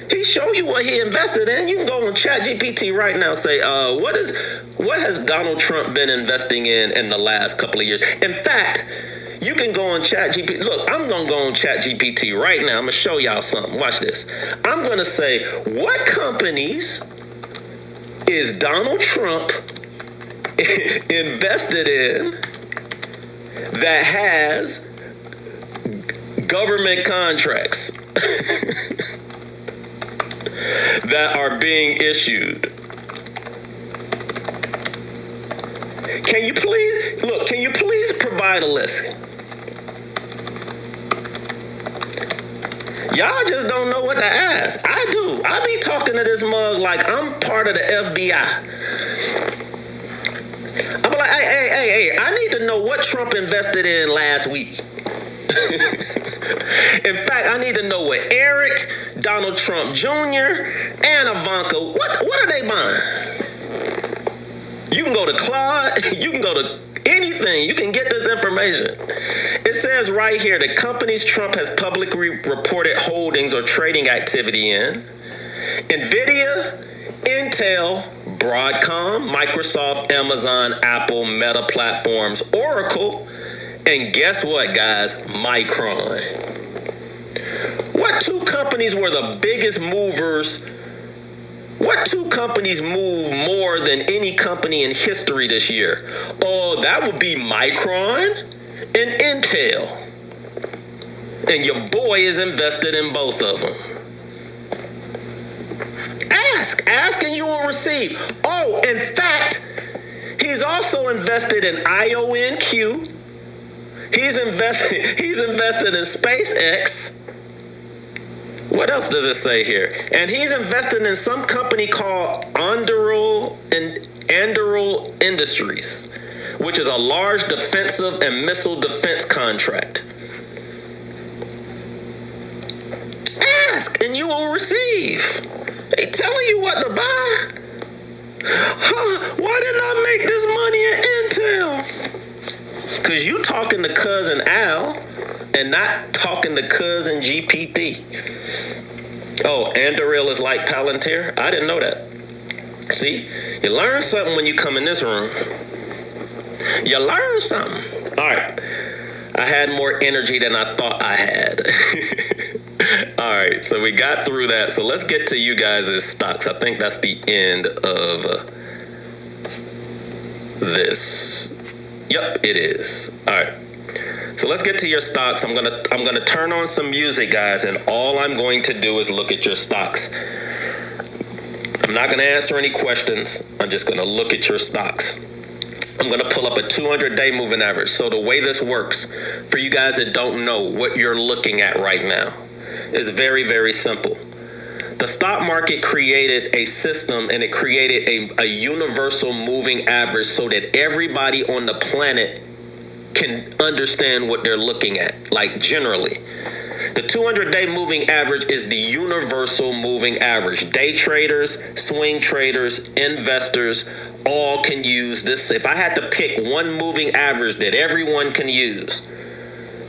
He show you what he invested in. You can go on ChatGPT right now and say, what has Donald Trump been investing in the last couple of years? In fact, you can go on ChatGPT. Look, I'm going to go on ChatGPT right now. I'm going to show y'all something. Watch this. I'm going to say, what companies is Donald Trump invested in that has government contracts that are being issued? Can you please provide a list? Y'all just don't know what to ask. I do. I be talking to this mug like I'm part of the FBI. I'm like, hey, I need to know what Trump invested in last week. In fact, I need to know what Eric, Donald Trump Jr., and Ivanka, what are they buying? You can go to Claude, you can go to anything, you can get this information. It says right here the companies Trump has publicly reported holdings or trading activity in: NVIDIA, Intel, Broadcom, Microsoft, Amazon, Apple, Meta Platforms, Oracle, and guess what, guys? Micron. What two companies were the biggest movers? What two companies moved more than any company in history this year? Oh, that would be Micron and Intel. And your boy is invested in both of them. Ask and you will receive. Oh, in fact, he's also invested in IONQ. He's invested in SpaceX. What else does it say here? And he's invested in some company called Anduril Industries, which is a large defensive and missile defense contract. Ask and you will receive. They telling you what to buy. Why didn't I make this money in Intel? Because you talking to cousin Al and not talking to cousin GPT. Oh, Anduril is like Palantir? I didn't know that. See, you learn something when you come in this room. You learn something. All right. I had more energy than I thought I had. All right, so we got through that. So let's get to you guys' stocks. I think that's the end of this. Yep, it is. All right. So let's get to your stocks. I'm gonna turn on some music, guys, and all I'm going to do is look at your stocks. I'm not gonna answer any questions. I'm just gonna look at your stocks. I'm gonna pull up a 200-day moving average. So the way this works, for you guys that don't know what you're looking at right now, is very, very simple. The stock market created a system, and it created a universal moving average so that everybody on the planet can understand what they're looking at, like generally. The 200-day moving average is the universal moving average. Day traders, swing traders, investors, all can use this. If I had to pick one moving average that everyone can use,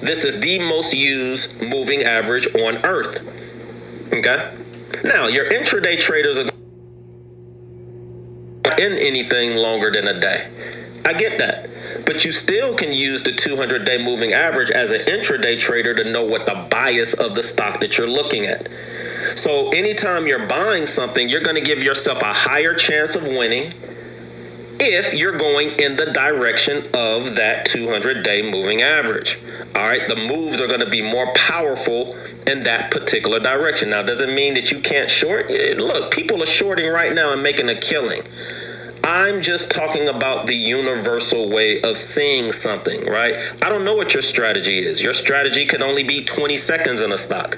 this is the most used moving average on Earth. Okay? Now, your intraday traders are not in anything longer than a day. I get that. But you still can use the 200-day moving average as an intraday trader to know what the bias of the stock that you're looking at. So anytime you're buying something, you're going to give yourself a higher chance of winning if you're going in the direction of that 200-day moving average. All right, the moves are going to be more powerful in that particular direction. Now, does it mean that you can't short? Look, people are shorting right now and making a killing. I'm just talking about the universal way of seeing something, right? I don't know what your strategy is. Your strategy could only be 20 seconds in a stock.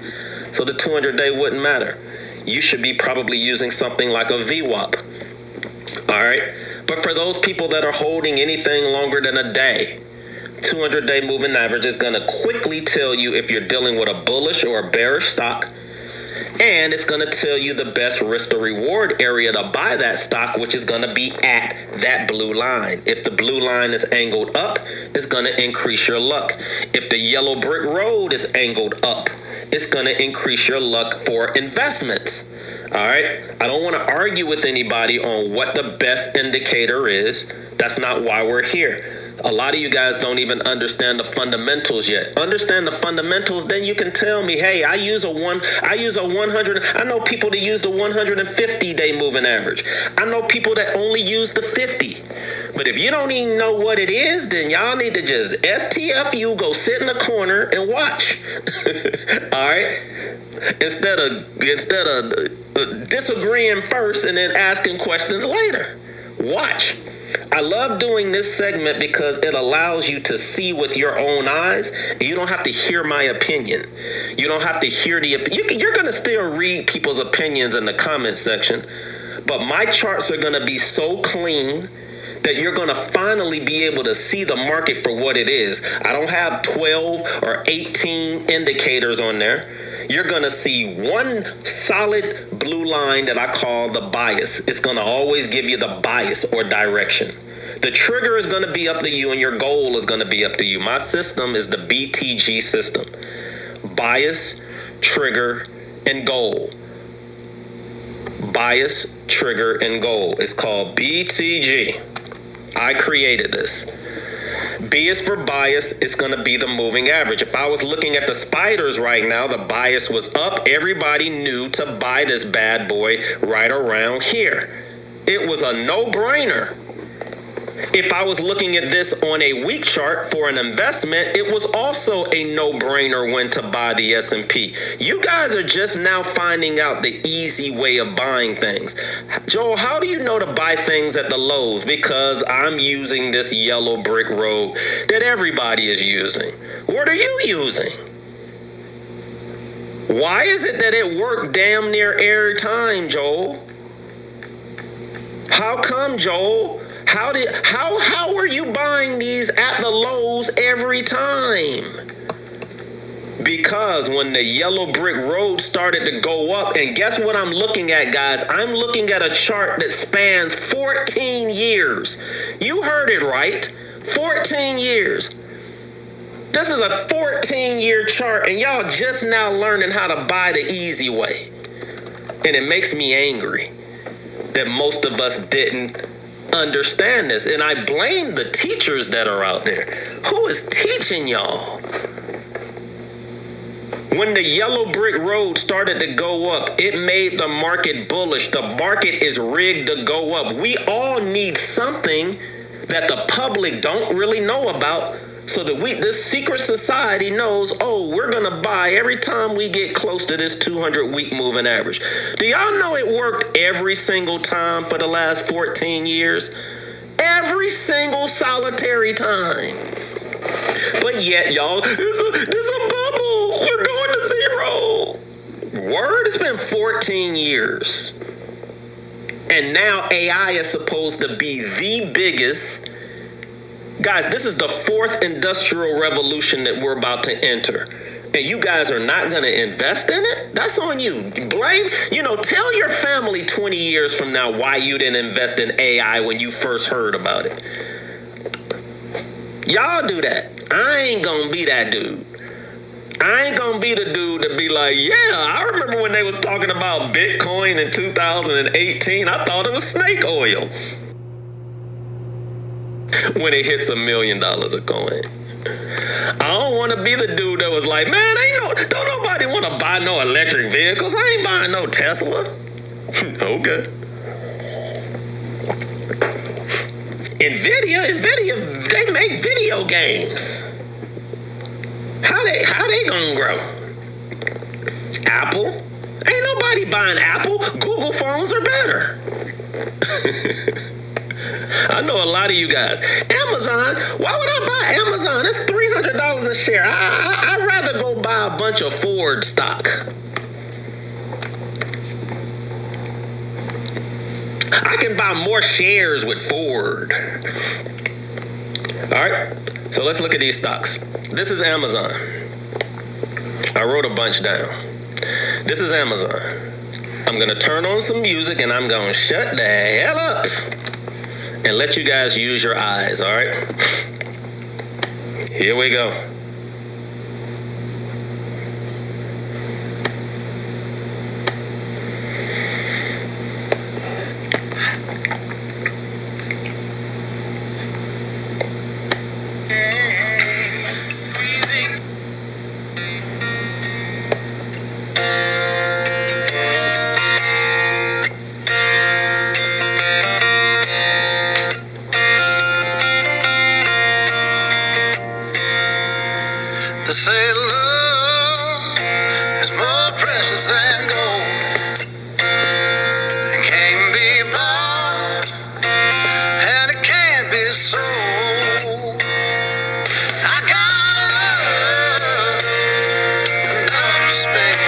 So the 200-day wouldn't matter. you should be probably using something like a VWAP. All right. But for those people that are holding anything longer than a day, 200-day moving average is going to quickly tell you if you're dealing with a bullish or a bearish stock. And it's going to tell you the best risk to reward area to buy that stock, which is going to be at that blue line. If the blue line is angled up, it's going to increase your luck. If the yellow brick road is angled up, it's going to increase your luck for investments. All right. I don't want to argue with anybody on what the best indicator is. That's not why we're here. A lot of you guys don't even understand the fundamentals yet. Understand the fundamentals, then you can tell me, hey, I use a 100. I know people that use the 150-day moving average. I know people that only use the 50. But if you don't even know what it is, then y'all need to just STFU, go sit in the corner and watch. All right? Instead of disagreeing first and then asking questions later. Watch. I love doing this segment because it allows you to see with your own eyes. And you don't have to hear my opinion. You don't have to hear you're going to still read people's opinions in the comment section. But my charts are going to be so clean that you're going to finally be able to see the market for what it is. I don't have 12 or 18 indicators on there. You're going to see one solid blue line that I call the bias. It's going to always give you the bias or direction. The trigger is going to be up to you and your goal is going to be up to you. My system is the BTG system. Bias, trigger, and goal. Bias, trigger, and goal. It's called BTG. I created this. B is for bias. It's going to be the moving average. If I was looking at the spiders right now, the bias was up. Everybody knew to buy this bad boy right around here. It was a no-brainer. If I was looking at this on a week chart for an investment, it was also a no-brainer when to buy the S&P. You guys are just now finding out the easy way of buying things. Joel, how do you know to buy things at the lows? Because I'm using this yellow brick road that everybody is using. What are you using? Why is it that it worked damn near every time, Joel? How come, Joel? How are you buying these at the lows every time? Because when the yellow brick road started to go up, and guess what I'm looking at, guys? I'm looking at a chart that spans 14 years. You heard it right. 14 years. This is a 14-year chart, and y'all just now learning how to buy the easy way. And it makes me angry that most of us didn't understand this. And I blame the teachers that are out there. Who is teaching y'all? When the yellow brick road started to go up, it made the market bullish. The market is rigged to go up. We all need something that the public don't really know about, so that this secret society knows, oh, we're going to buy every time we get close to this 200-week moving average. Do y'all know it worked every single time for the last 14 years? Every single solitary time. But yet, y'all, it's a bubble. We're going to zero. Word, it's been 14 years. And now AI is supposed to be the biggest. Guys, this is the fourth industrial revolution that we're about to enter. And you guys are not going to invest in it? That's on you. Tell your family 20 years from now why you didn't invest in AI when you first heard about it. Y'all do that. I ain't going to be that dude. I ain't going to be the dude that be like, yeah, I remember when they was talking about Bitcoin in 2018. I thought it was snake oil. When it hits $1 million a coin. I don't want to be the dude that was like, man, don't nobody want to buy no electric vehicles. I ain't buying no Tesla. Okay. Nvidia, they make video games. How they gonna grow? Apple? Ain't nobody buying Apple. Google phones are better. I know a lot of you guys. Amazon, why would I buy Amazon? It's $300 a share. I'd rather go buy a bunch of Ford stock. I can buy more shares with Ford. All right, so let's look at these stocks. This is Amazon. I wrote a bunch down. This is Amazon. I'm gonna turn on some music and I'm gonna shut the hell up and let you guys use your eyes, all right? Here we go. They say love is more precious than gold. It can't be bought and it can't be sold. I got love, enough respect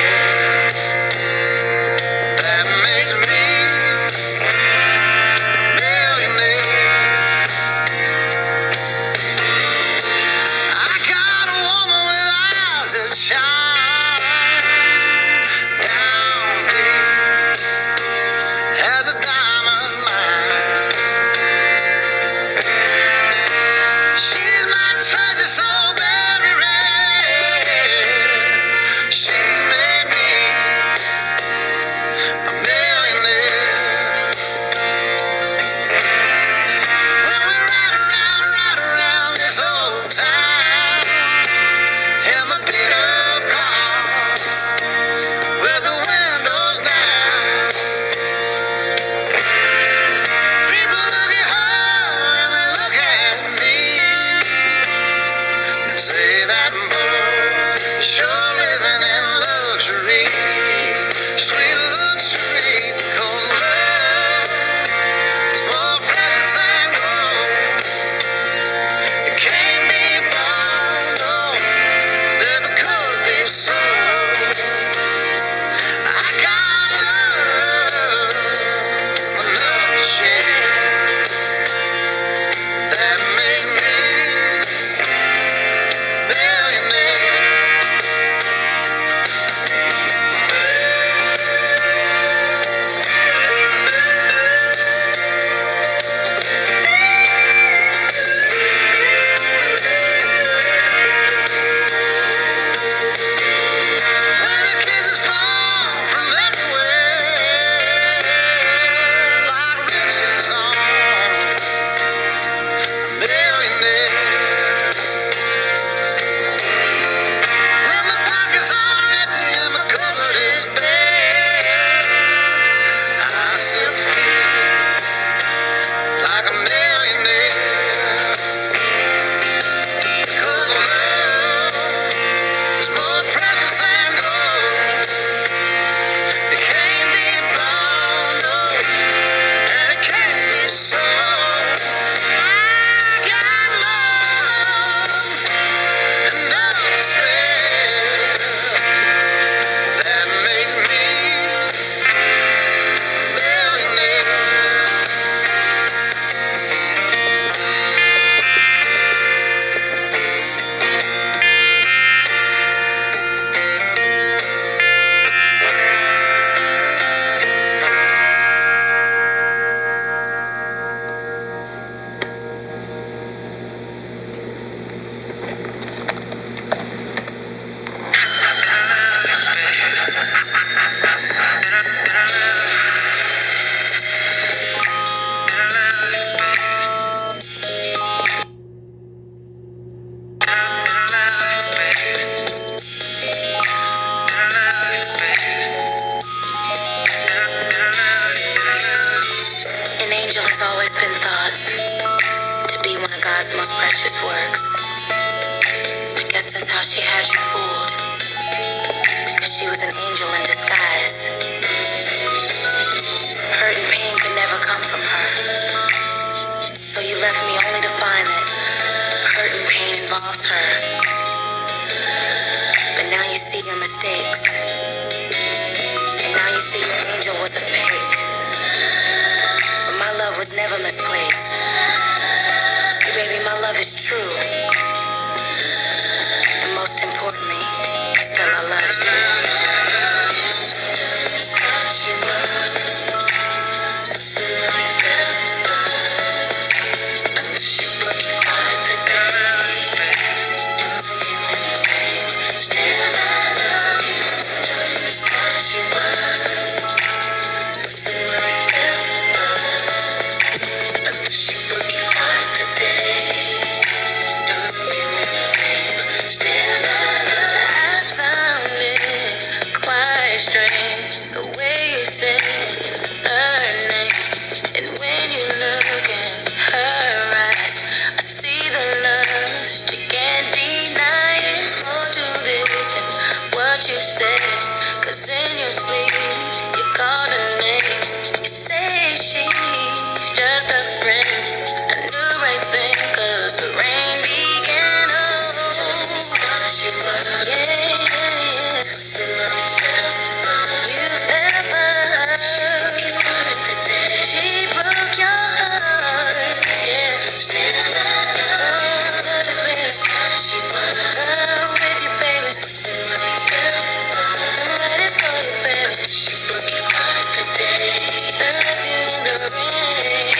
that makes me a millionaire. I got a woman with eyes that shine down deep as a diamond mine. She's my treasure so very rare. She's made me a millionaire. When we ride around this old town in my beat up car with the windows down, people look at her and they look at me and say that boy is sure living in luxury, sweet luxury. 'Cause love is more precious than gold. It can't be bought, no, never could be sold. I got love enough to share that make me a millionaire. When the kisses fall from everywhere like riches on a millionaire. When my pockets are empty and my cupboard is bare, I still feel like a millionaire. 'Cause love is more precious than gold. It can't be bought, no, and it can't be sold. I got love enough to spare that makes me a millionaire. An angel has always been thought to be one of God's most precious works. I guess that's how she had you fooled, because she was an angel in disguise. Hurt and pain could never come from her, so you left me only to find that hurt and pain involves her. But now you see your mistakes, and now you see your angel was a fake. never misplaced. See, baby, my love is true. And most importantly, still I love I found it quite strange the way you said her name. And when you look in her eyes, I see the lust you can't deny it. More to this than what you said, 'cause in your sleep you called her name. You say she's just a friend. I knew right then 'cause the rain began. She broke your heart. Yeah. With you, baby. I'm ready for you, baby. Love you in the rain.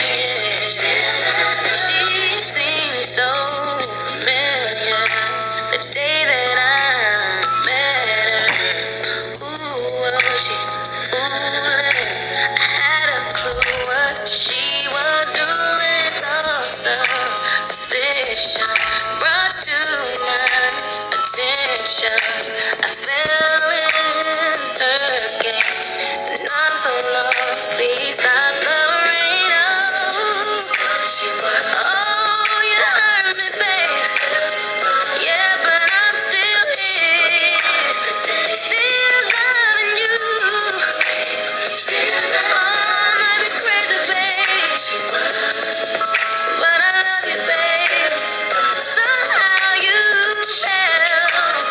She seems so familiar. The day that I met her, who was she fooling? I had a clue what she was doing. Lost suspicion brought to my attention. I fell in her game, and I'm so lost. Please stop the rain. Oh, you hurt me, babe. Yeah, but I'm still here. Still loving you. Oh, I might be crazy, babe, but I love you, babe. Somehow you fell.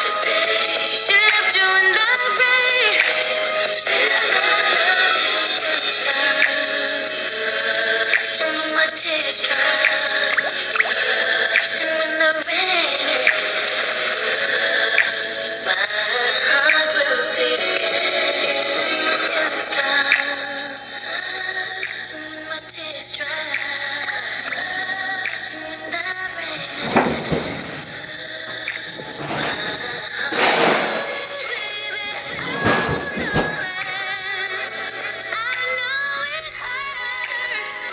She left you in the rain. And when my tears dry, and when the rain, my heart will begin this time. And when my tears dry, and the rain, I know it hurts.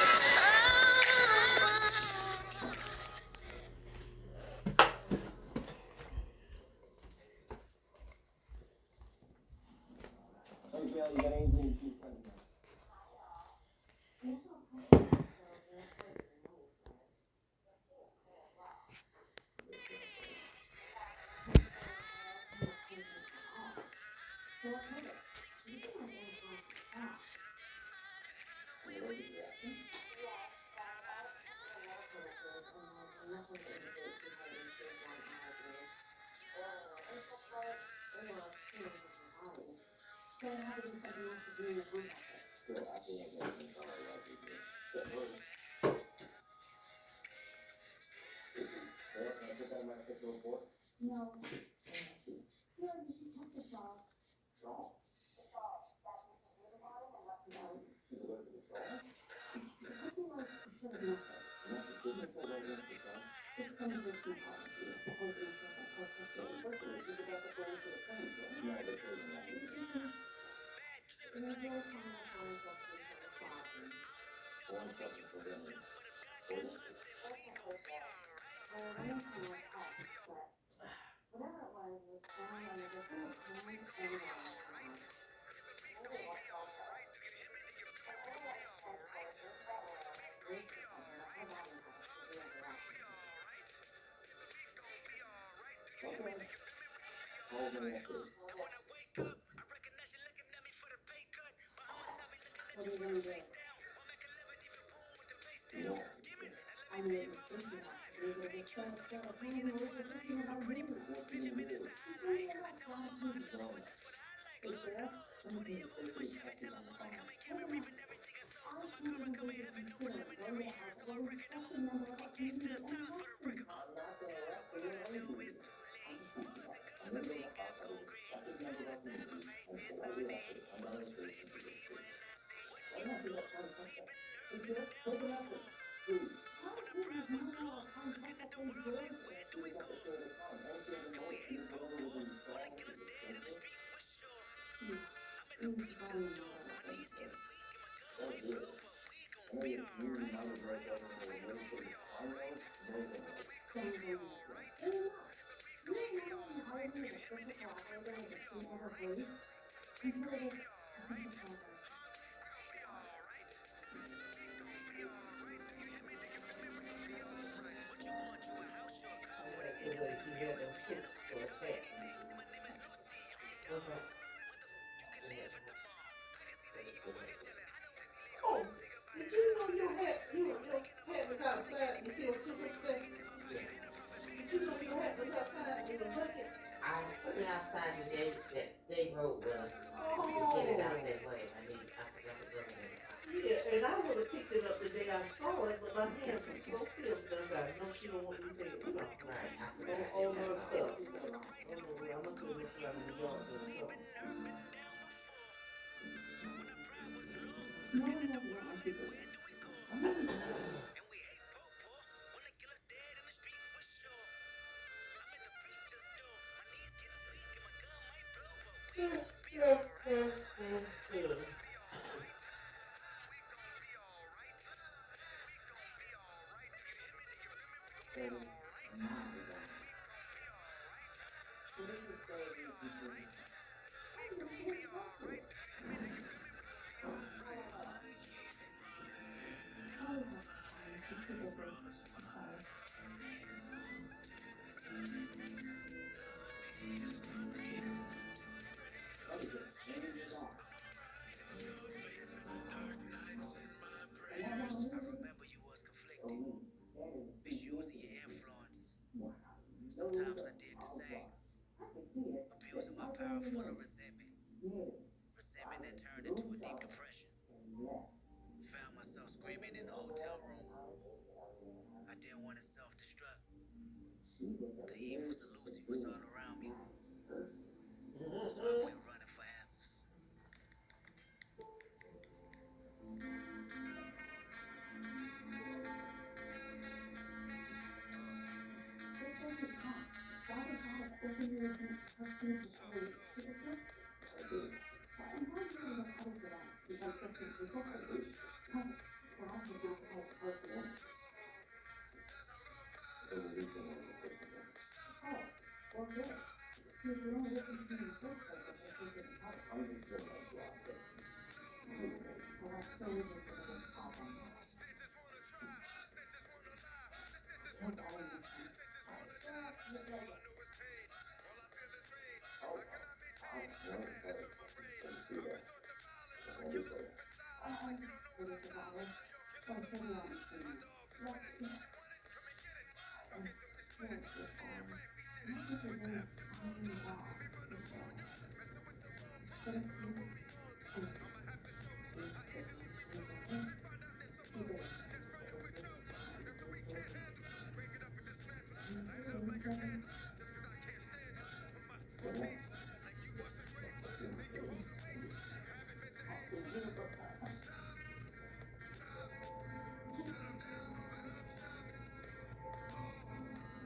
I like the way he had them hips for his hat. What about? Oh, did you know your hat was outside? You see what Super said? Yeah. Did you know your hat was outside in the bucket? I put it outside the day that they rode with us to get it out Oh, that way. I forgot to bring it in the car. yeah. And I would have picked it up the day I saw it, but my hands were so filled because I know she don't want me to say it, Right, I all, forgot. I all left her it all stuff. out. Oh no, well, I must have been messing around in the yard doing something.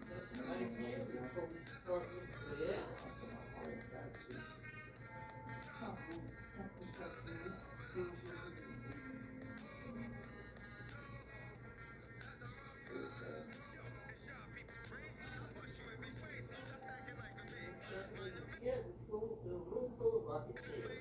That's nice hair before we start with yeah. Yeah, the room full of rocket tails.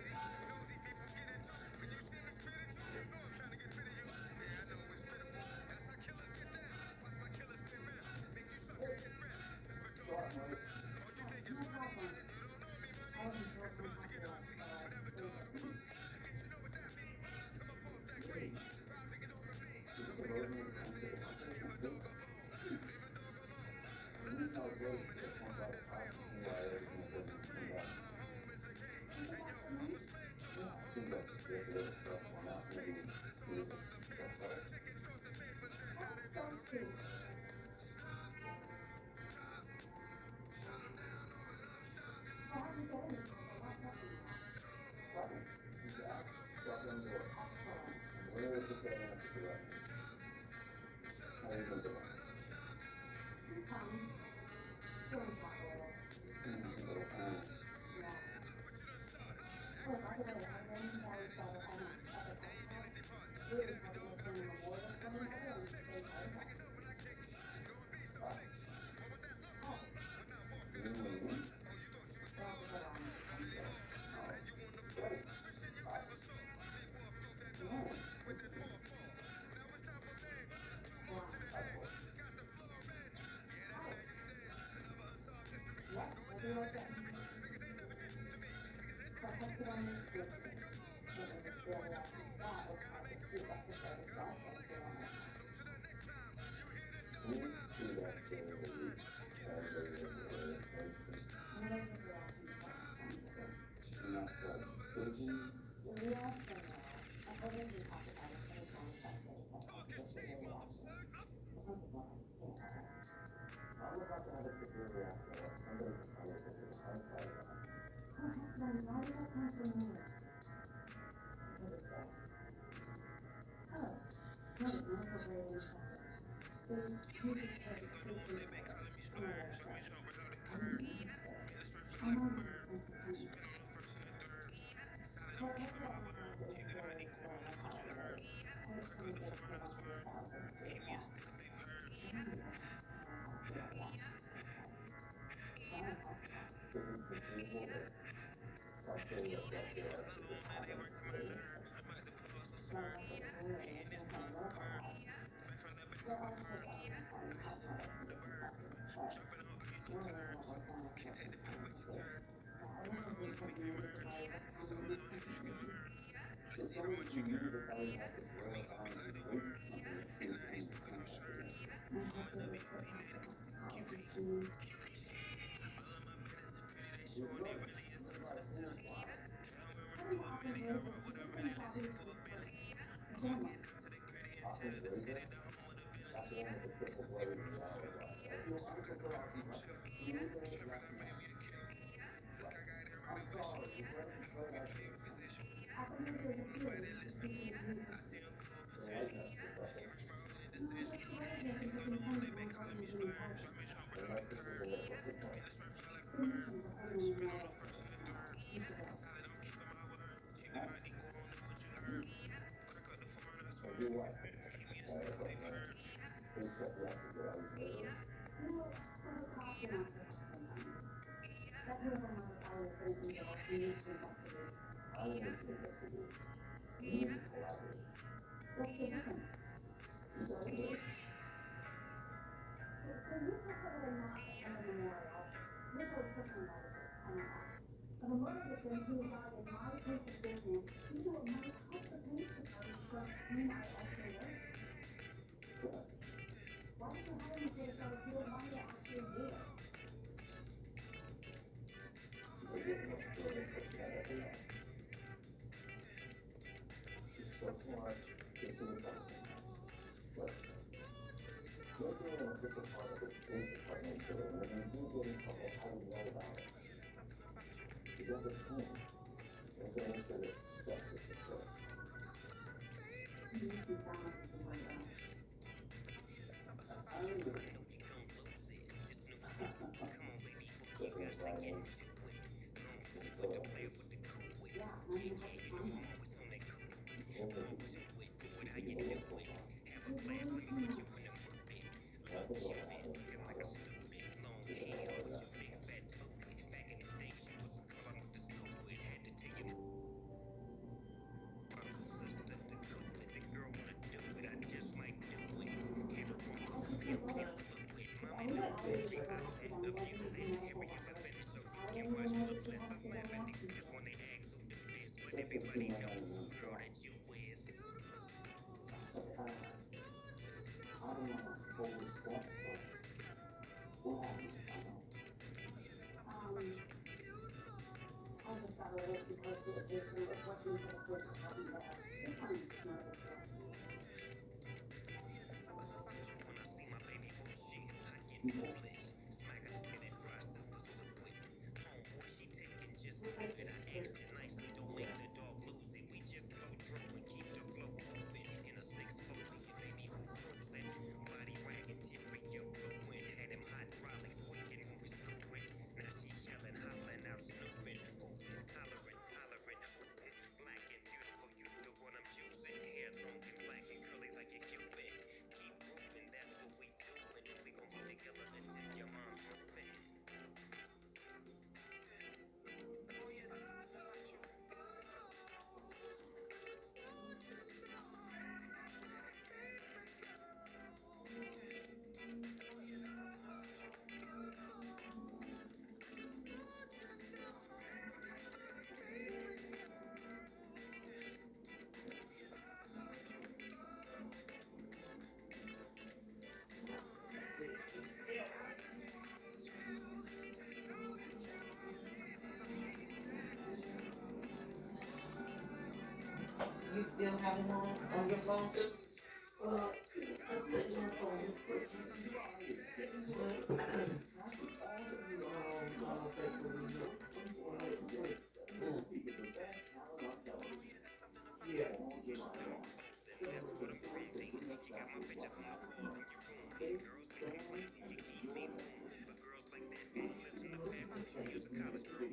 Keep moving, that's what we do, and we gon' be together until You still have them on your phone too? I think my phone is breaking. But I don't think so. We get sleep. Mm.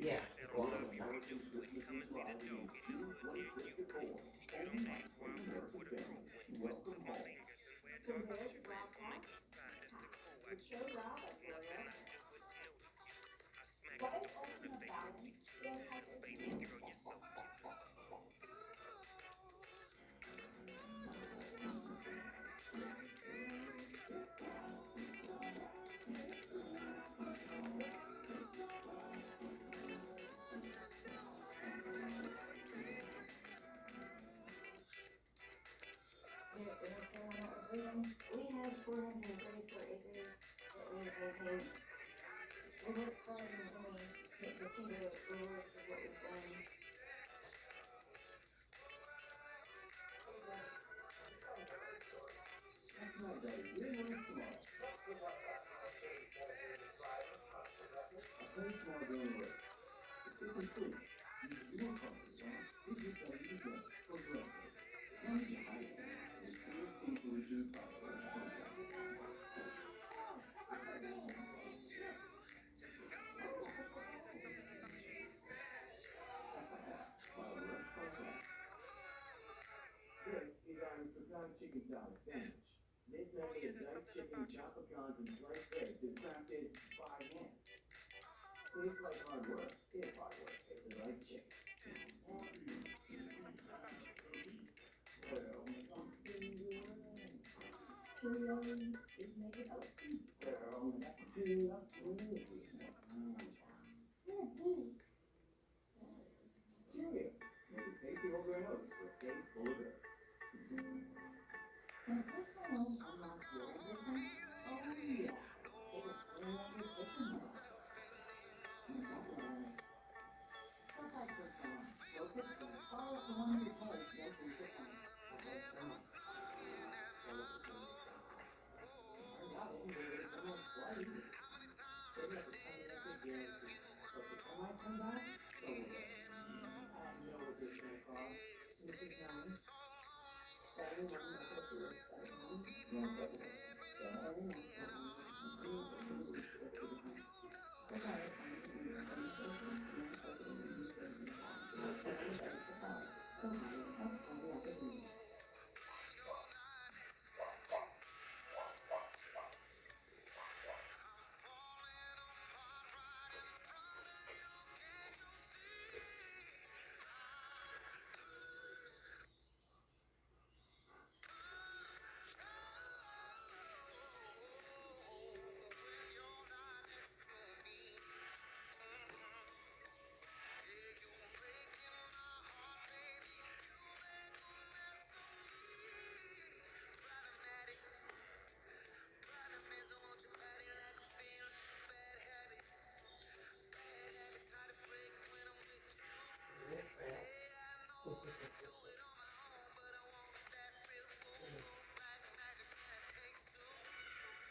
Yeah. Yeah, all the time.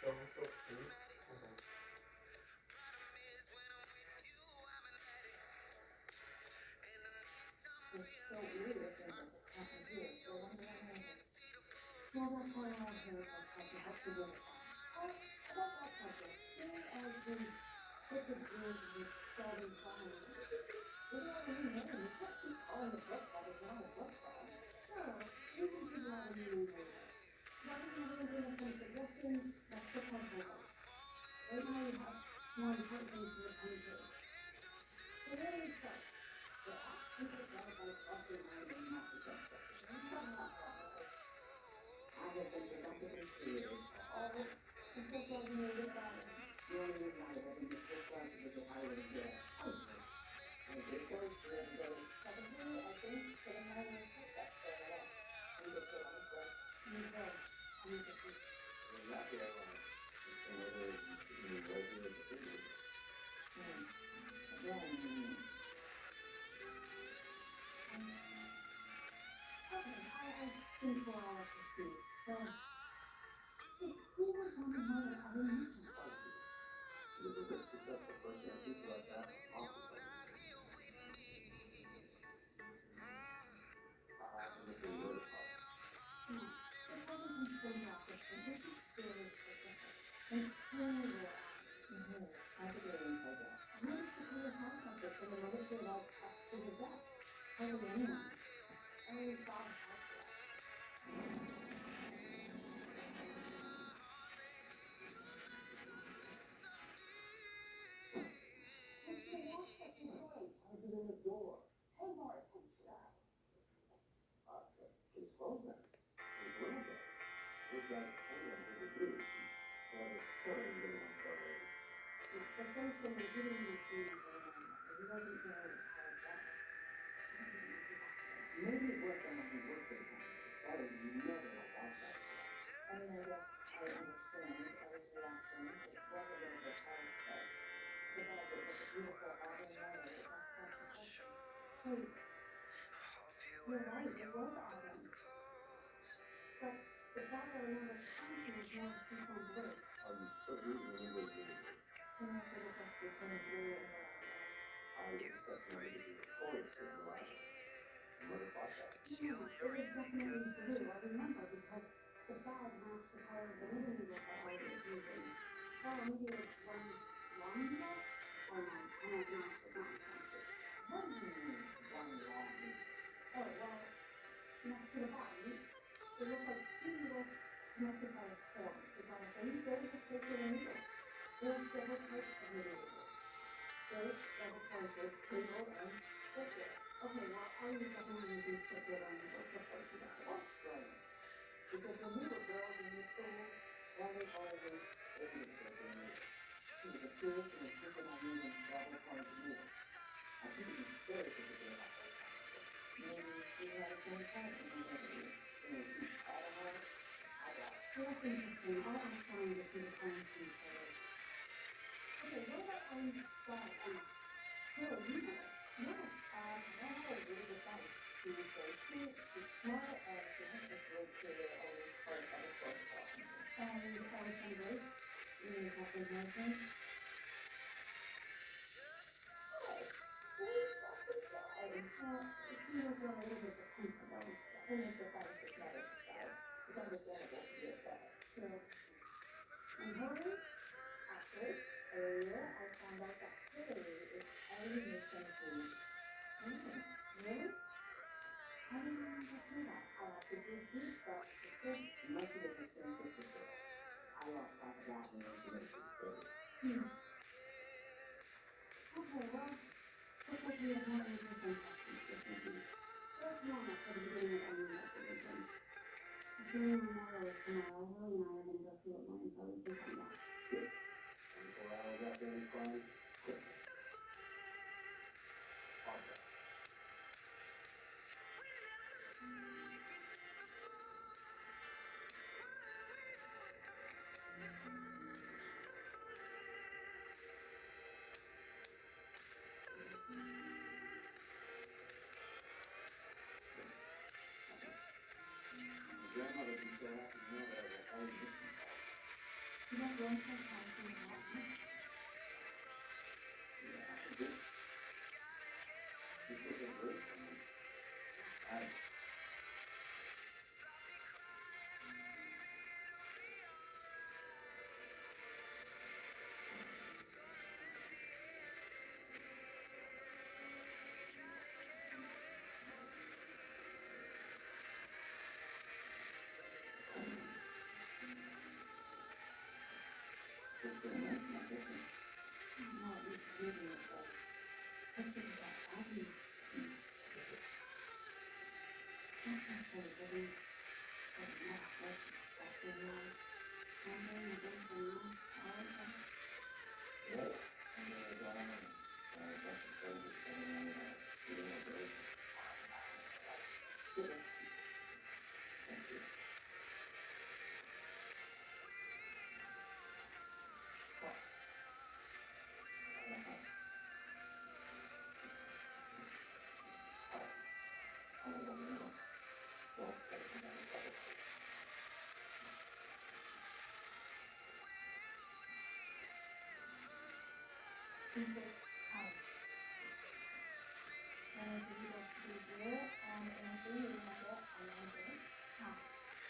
So I'm so cute.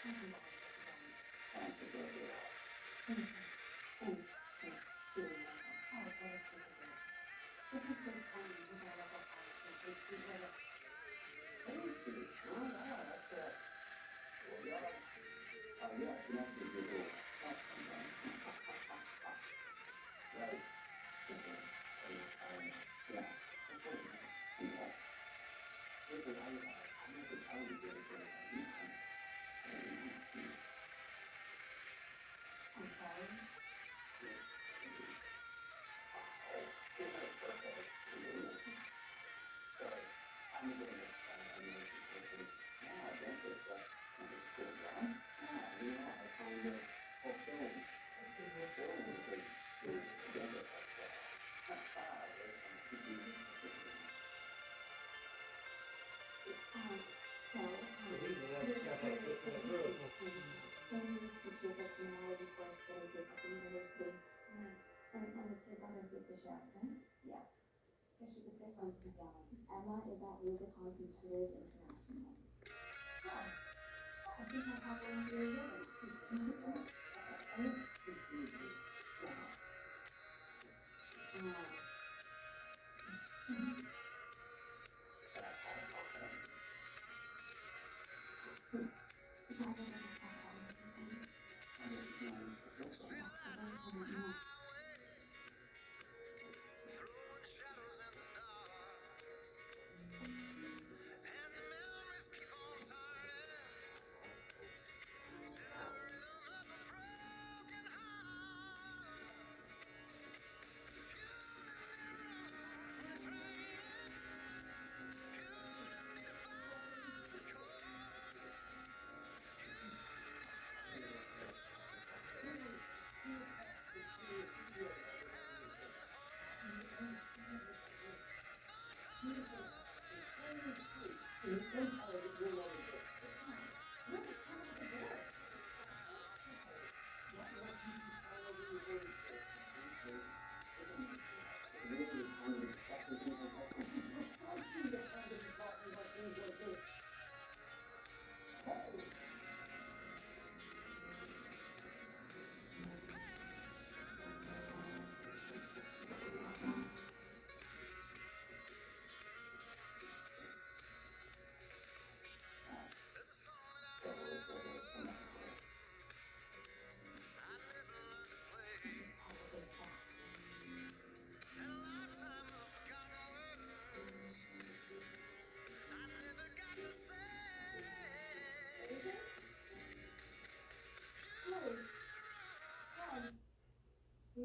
So he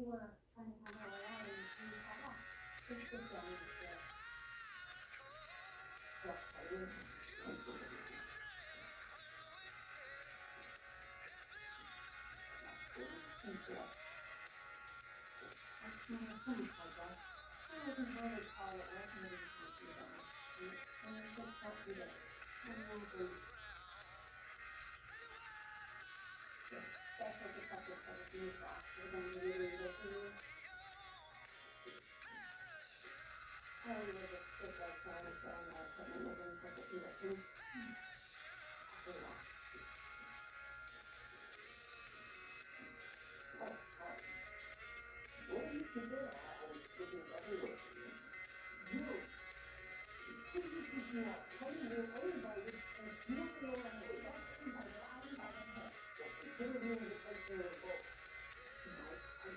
would have access to the drug.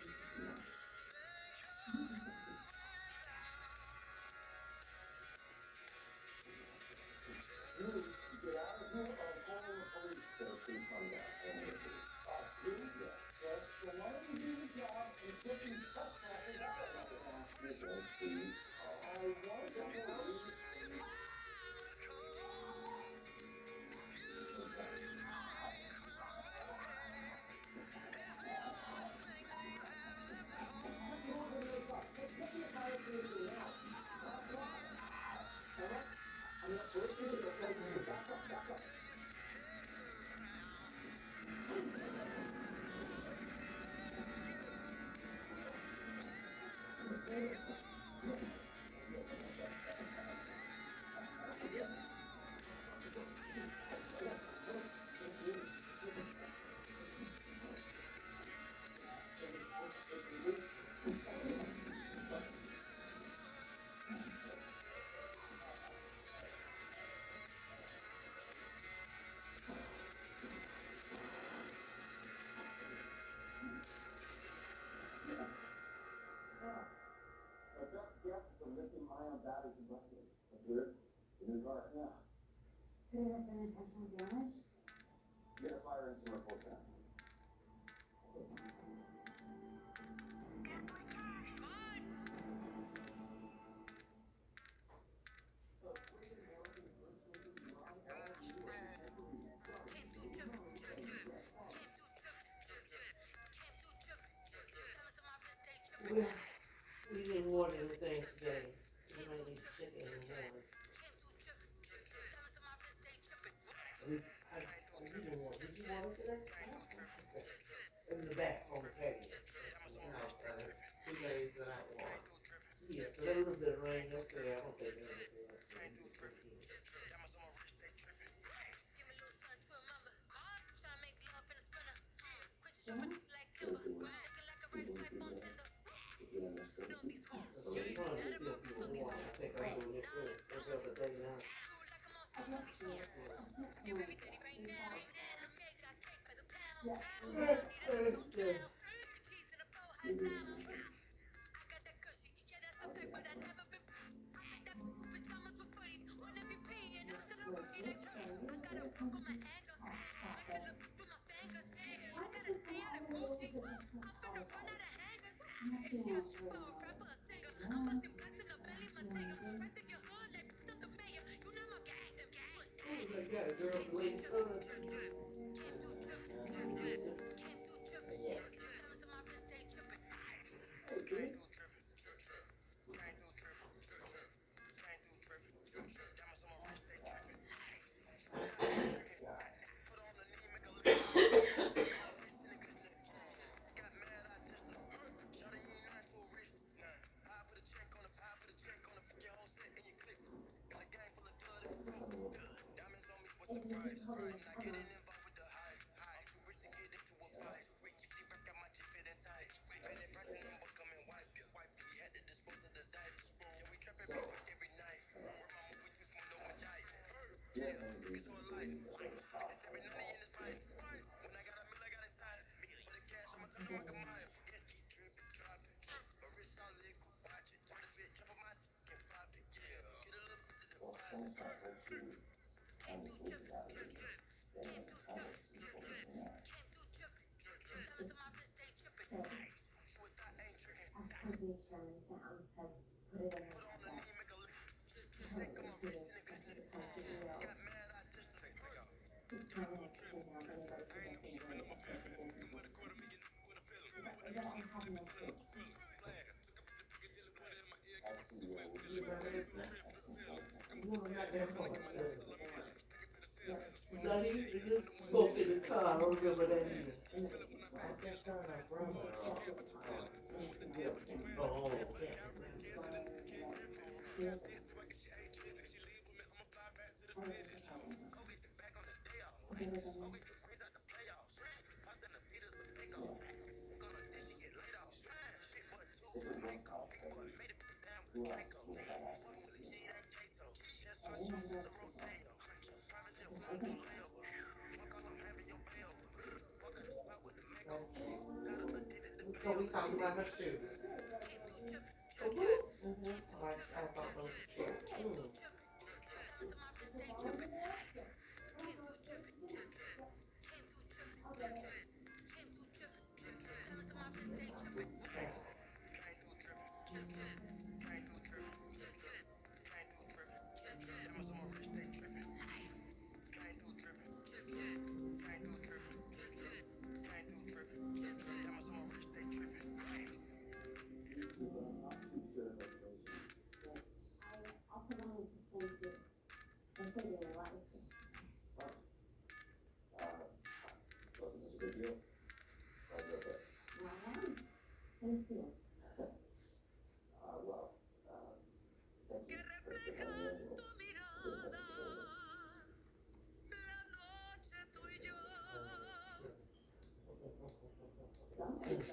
Could it have been intentional damage? Well, we didn't water anything today. We might need to check it in the morning. We didn't water. Did you water today? Okay. In the back on the patio. And outside. 2 days without water. Yeah, but a little bit of rain yesterday. I don't think it was enough. So it's trying to steal people water. I think I'm doing it every other day now. Like that, a girl waiting son. Yes. Actively Sherman Sam has put it in her project. It's permanent because now anybody can get things in but I have no clue. No, not that part. Not even you spoke in the car. I don't remember that either. I just turned our brother off. Yeah. Oh, okay. So we talking about her shoes. Her boots? Mm-hmm. I thought those were cute. I also wanted to thank you for saving my life. Well, thank you. Something about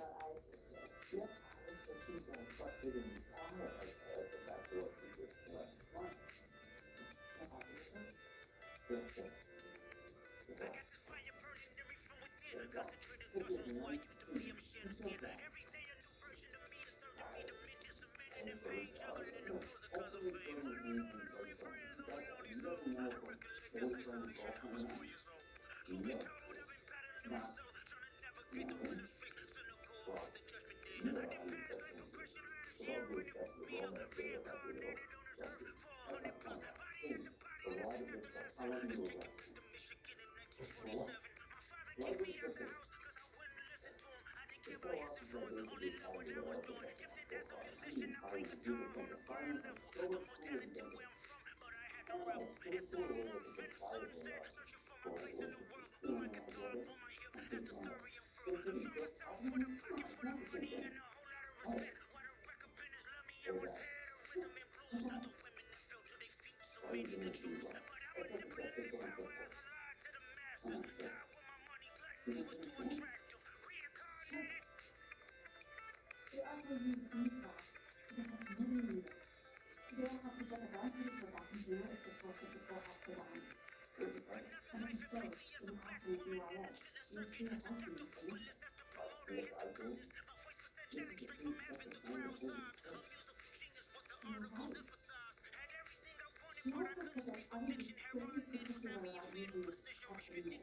They also use beeswax because that's really needed. They don't have to get a dentist to go back and do it if the focus is still has to done. And then so, it would also make you well. You feel healthy, you see? You're right. He also said that out of this particular usually twice a year.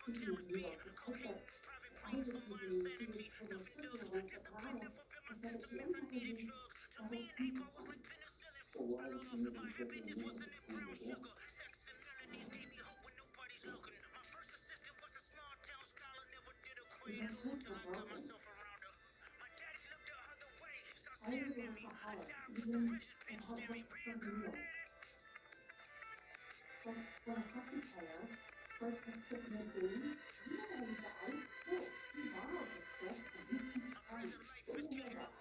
Speaking of needles, he said that out of this usually he was told to take it away for bladder and said that he only had to use several teaspoons. Is that good for healthy? I was a workaholic, even and hard for needles. But when a hockey player first has taken a baby, you know that he died. Still, he borrowed the stick and he keeps trying. Don't you know that?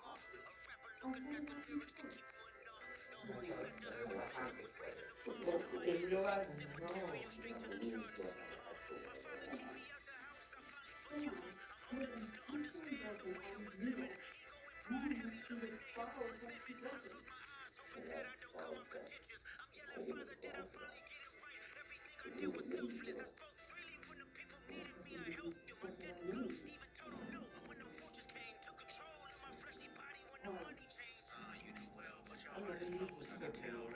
I said that before. In real life, no. Sam, who had been constantly broken on his needles, and he would borrow it once he broke it. Well, because he would use special needs. Well, I never used the stick anymore.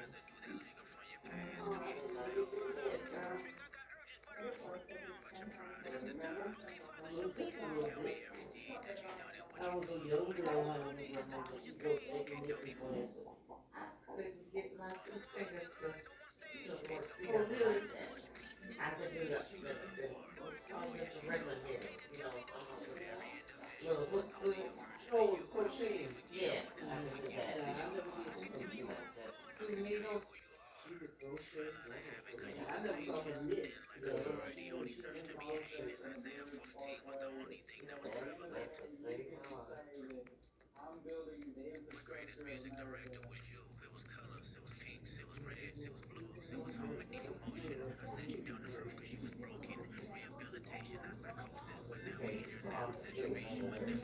A little bit, a little bit. I was a young girl when I was with my mother. She go taking different classes. I couldn't get my two fingers to work Oh, together really? like that. I could do just the regular knitting, some of the little hook through. Oh, crocheting. Yeah, I can do that. Yeah, I never did anything like that. Two needles, She would crochet. yeah, I never saw her knit. yeah, She would knit all shirts. that's saving my life. Okay, stop getting older.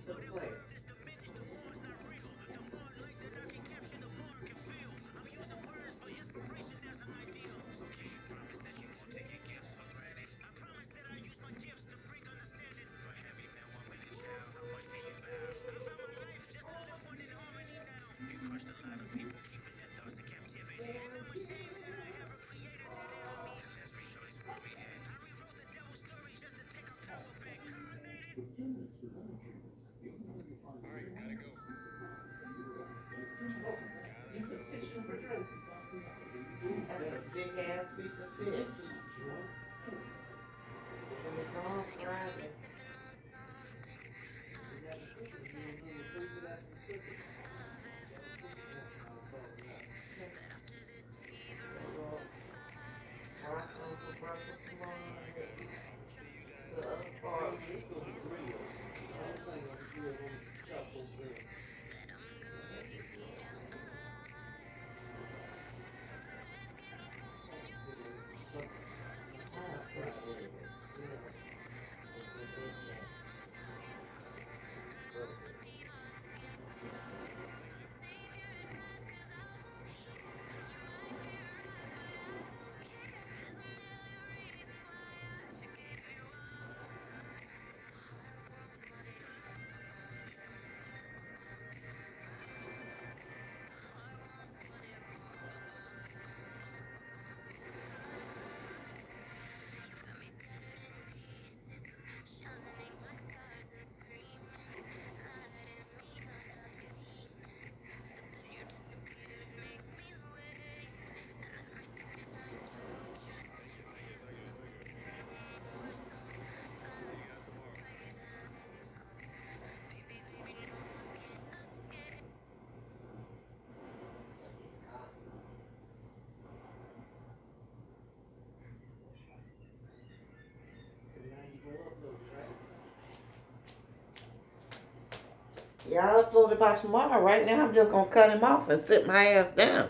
For the class. Oh, you put fish in the refrigerator. That's a big ass piece of fish. When it's gone Friday. Fry some for breakfast tomorrow. The other part, It's gonna be grilled. The only thing I'm good on is charcoal grill. Put it in some Y'all upload it by tomorrow. Right now, I'm just gonna cut him off and sit my ass down.